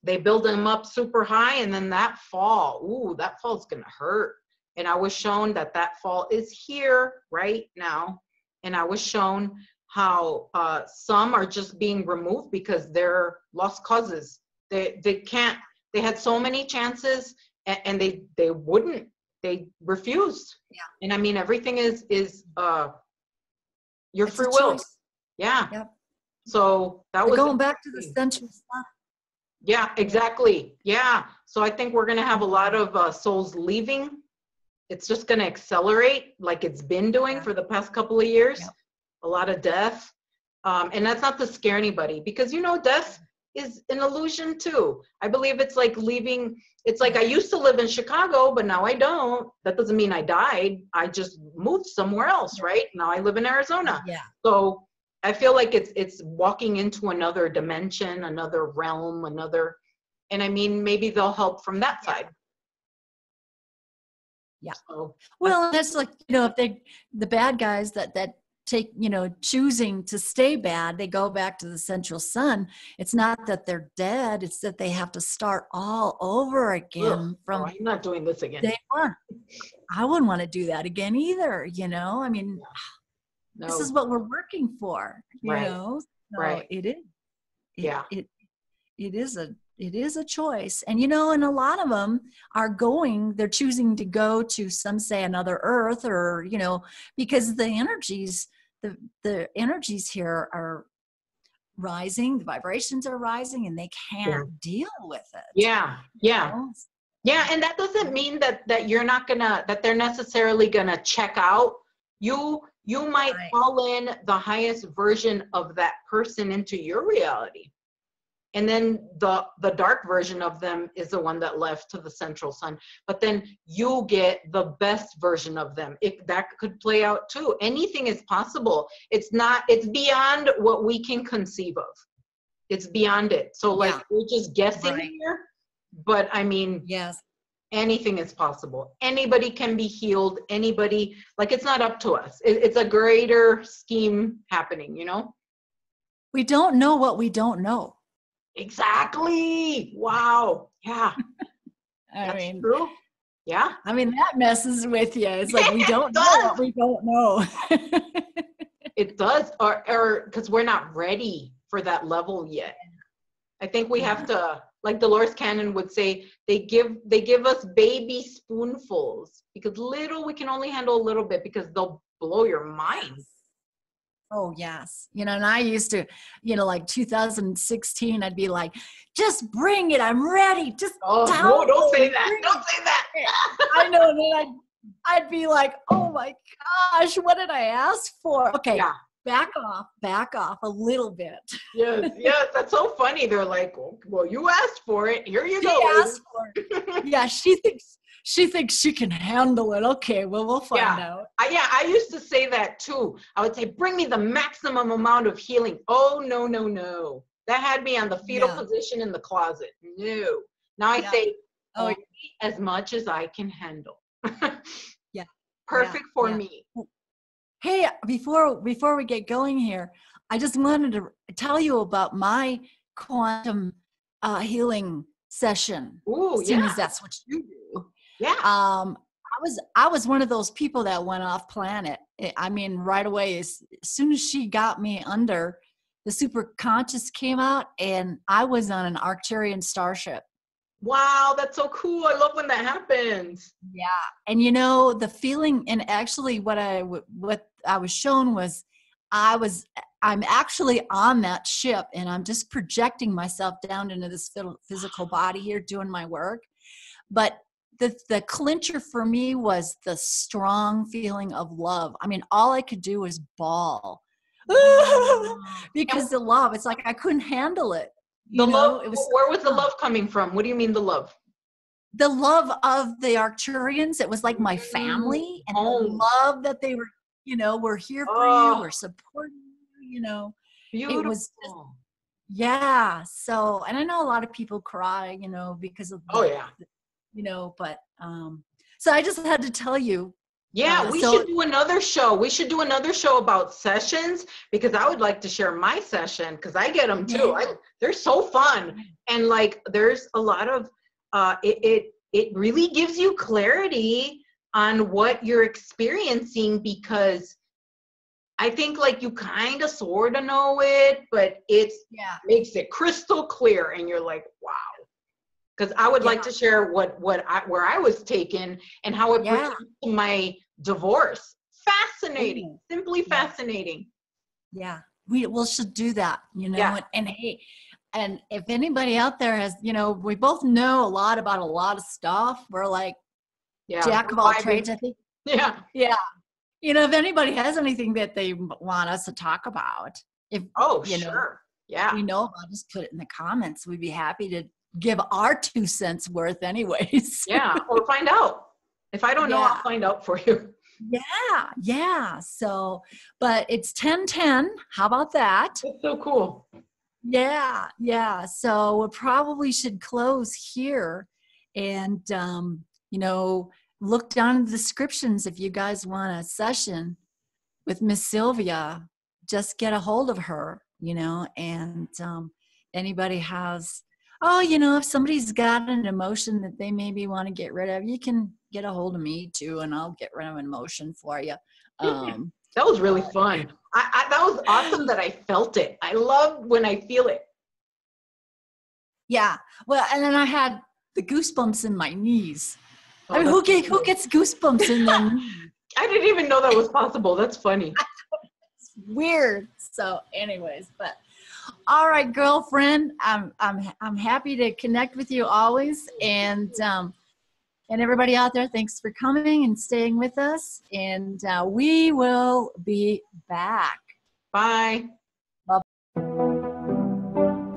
they build them up super high, and then that fall's going to hurt. And I was shown that fall is here right now. And I was shown how some are just being removed because they're lost causes. They had so many chances, and they wouldn't. They refused. Yeah. And I mean, everything is your free will. Choice. Yeah. Yep. So that was going back to the central sun. Yeah, exactly. Yeah. So I think we're going to have a lot of souls leaving. It's just going to accelerate like it's been doing for the past couple of years. Yep. A lot of death. And that's not to scare anybody, because, death is an illusion too. I believe it's like leaving. It's like I used to live in Chicago, but now I don't. That doesn't mean I died. I just moved somewhere else, right? Now I live in Arizona. Yeah. So I feel like it's walking into another dimension, another realm, and I mean, maybe they'll help from that side. Yeah. So, well, that's like, if the bad guys that take, choosing to stay bad, they go back to the central sun. It's not that they're dead. It's that they have to start all over again from. I'm not doing this again. Day one. I wouldn't want to do that again either. I mean, this is what we're working for, you know? So right. It is. It is a choice. And, and a lot of them they're choosing to go to, some say, another Earth, or, because the energies here are rising, the vibrations are rising, and they can't deal with it. Yeah. Yeah. Yeah. And that doesn't mean that you're not that they're necessarily gonna check out. You might call in the highest version of that person into your reality. And then the dark version of them is the one that left to the central sun. But then you get the best version of them. That could play out too. Anything is possible. It's beyond what we can conceive of. It's beyond it. So we're just guessing here. But I mean, yes, anything is possible. Anybody can be healed. Anybody, it's not up to us. It's a greater scheme happening, We don't know what we don't know. Exactly. Wow. Yeah. That's true. Yeah. I mean, that messes with you. It's like, we don't know what we don't know. It does. Or because we're not ready for that level yet. I think we have to, like Dolores Cannon would say, they give us baby spoonfuls, because we can only handle a little bit, because they'll blow your mind. Oh, yes. And I used to, like 2016, I'd be like, just bring it. I'm ready. Just don't say that. Don't say that. I know. And then I'd I'd be like, oh my gosh, what did I ask for? Okay, Yeah. back off a little bit. Yes, yes, that's so funny. They're like, well, you asked for it. Here you She go. asked for it. Yeah, she thinks she can handle it. Okay, well, we'll find out. I used to say that too. I would say, bring me the maximum amount of healing. Oh, no, no, no. That had me on the fetal position in the closet. No. Now I say, only as much as I can handle. Yeah. Perfect for me. Hey, before we get going here, I just wanted to tell you about my quantum healing session. Ooh, seeing as that's what you do. Yeah. I was one of those people that went off planet. I mean, right away, as soon as she got me under, the super conscious came out, and I was on an Arcturian starship. Wow, that's so cool. I love when that happens. Yeah. And you know, the feeling, and actually what I was shown was I'm actually on that ship, and I'm just projecting myself down into this physical body here doing my work. But the clincher for me was the strong feeling of love. I mean, all I could do was bawl because the love, it's like I couldn't handle it. The love, where was the love coming from? What do you mean the love? The love of the Arcturians. It was like my family, and the love that they were, we're here for you, we're supporting you, Beautiful. It was just, so, and I know a lot of people cry, because of but so I just had to tell you. Yeah, we should do another show. We should do another show about sessions, because I would like to share my session, because I get them too. They're so fun. And like, there's a lot of, it really gives you clarity on what you're experiencing, because I think like you kind of sort of know it, but makes it crystal clear. And you're like, wow. Because I would like to share where I was taken and how it pertains to my divorce. Fascinating, simply fascinating. Yeah, we should do that, and hey, and if anybody out there has, we both know a lot about a lot of stuff. We're like jack of all trades, I think. Yeah. If anybody has anything that they want us to talk about, sure. Yeah. We know about, just put it in the comments. We'd be happy to give our 2 cents worth anyways. Yeah, or find out. If I don't know, I'll find out for you. Yeah. So, but it's 10:10. How about that? That's so cool. Yeah. So we probably should close here, and look down in the descriptions if you guys want a session with Miss Sylvia. Just get a hold of her, and anybody has. If somebody's got an emotion that they maybe want to get rid of, you can get a hold of me too, and I'll get rid of an emotion for you. That was really fun. That was awesome that I felt it. I love when I feel it. Yeah. Well, and then I had the goosebumps in my knees. I mean, who gets goosebumps in their knees? I didn't even know that was possible. That's funny. It's weird. So anyways, but all right, girlfriend, I'm happy to connect with you always, and everybody out there, thanks for coming and staying with us, and we will be back. Bye.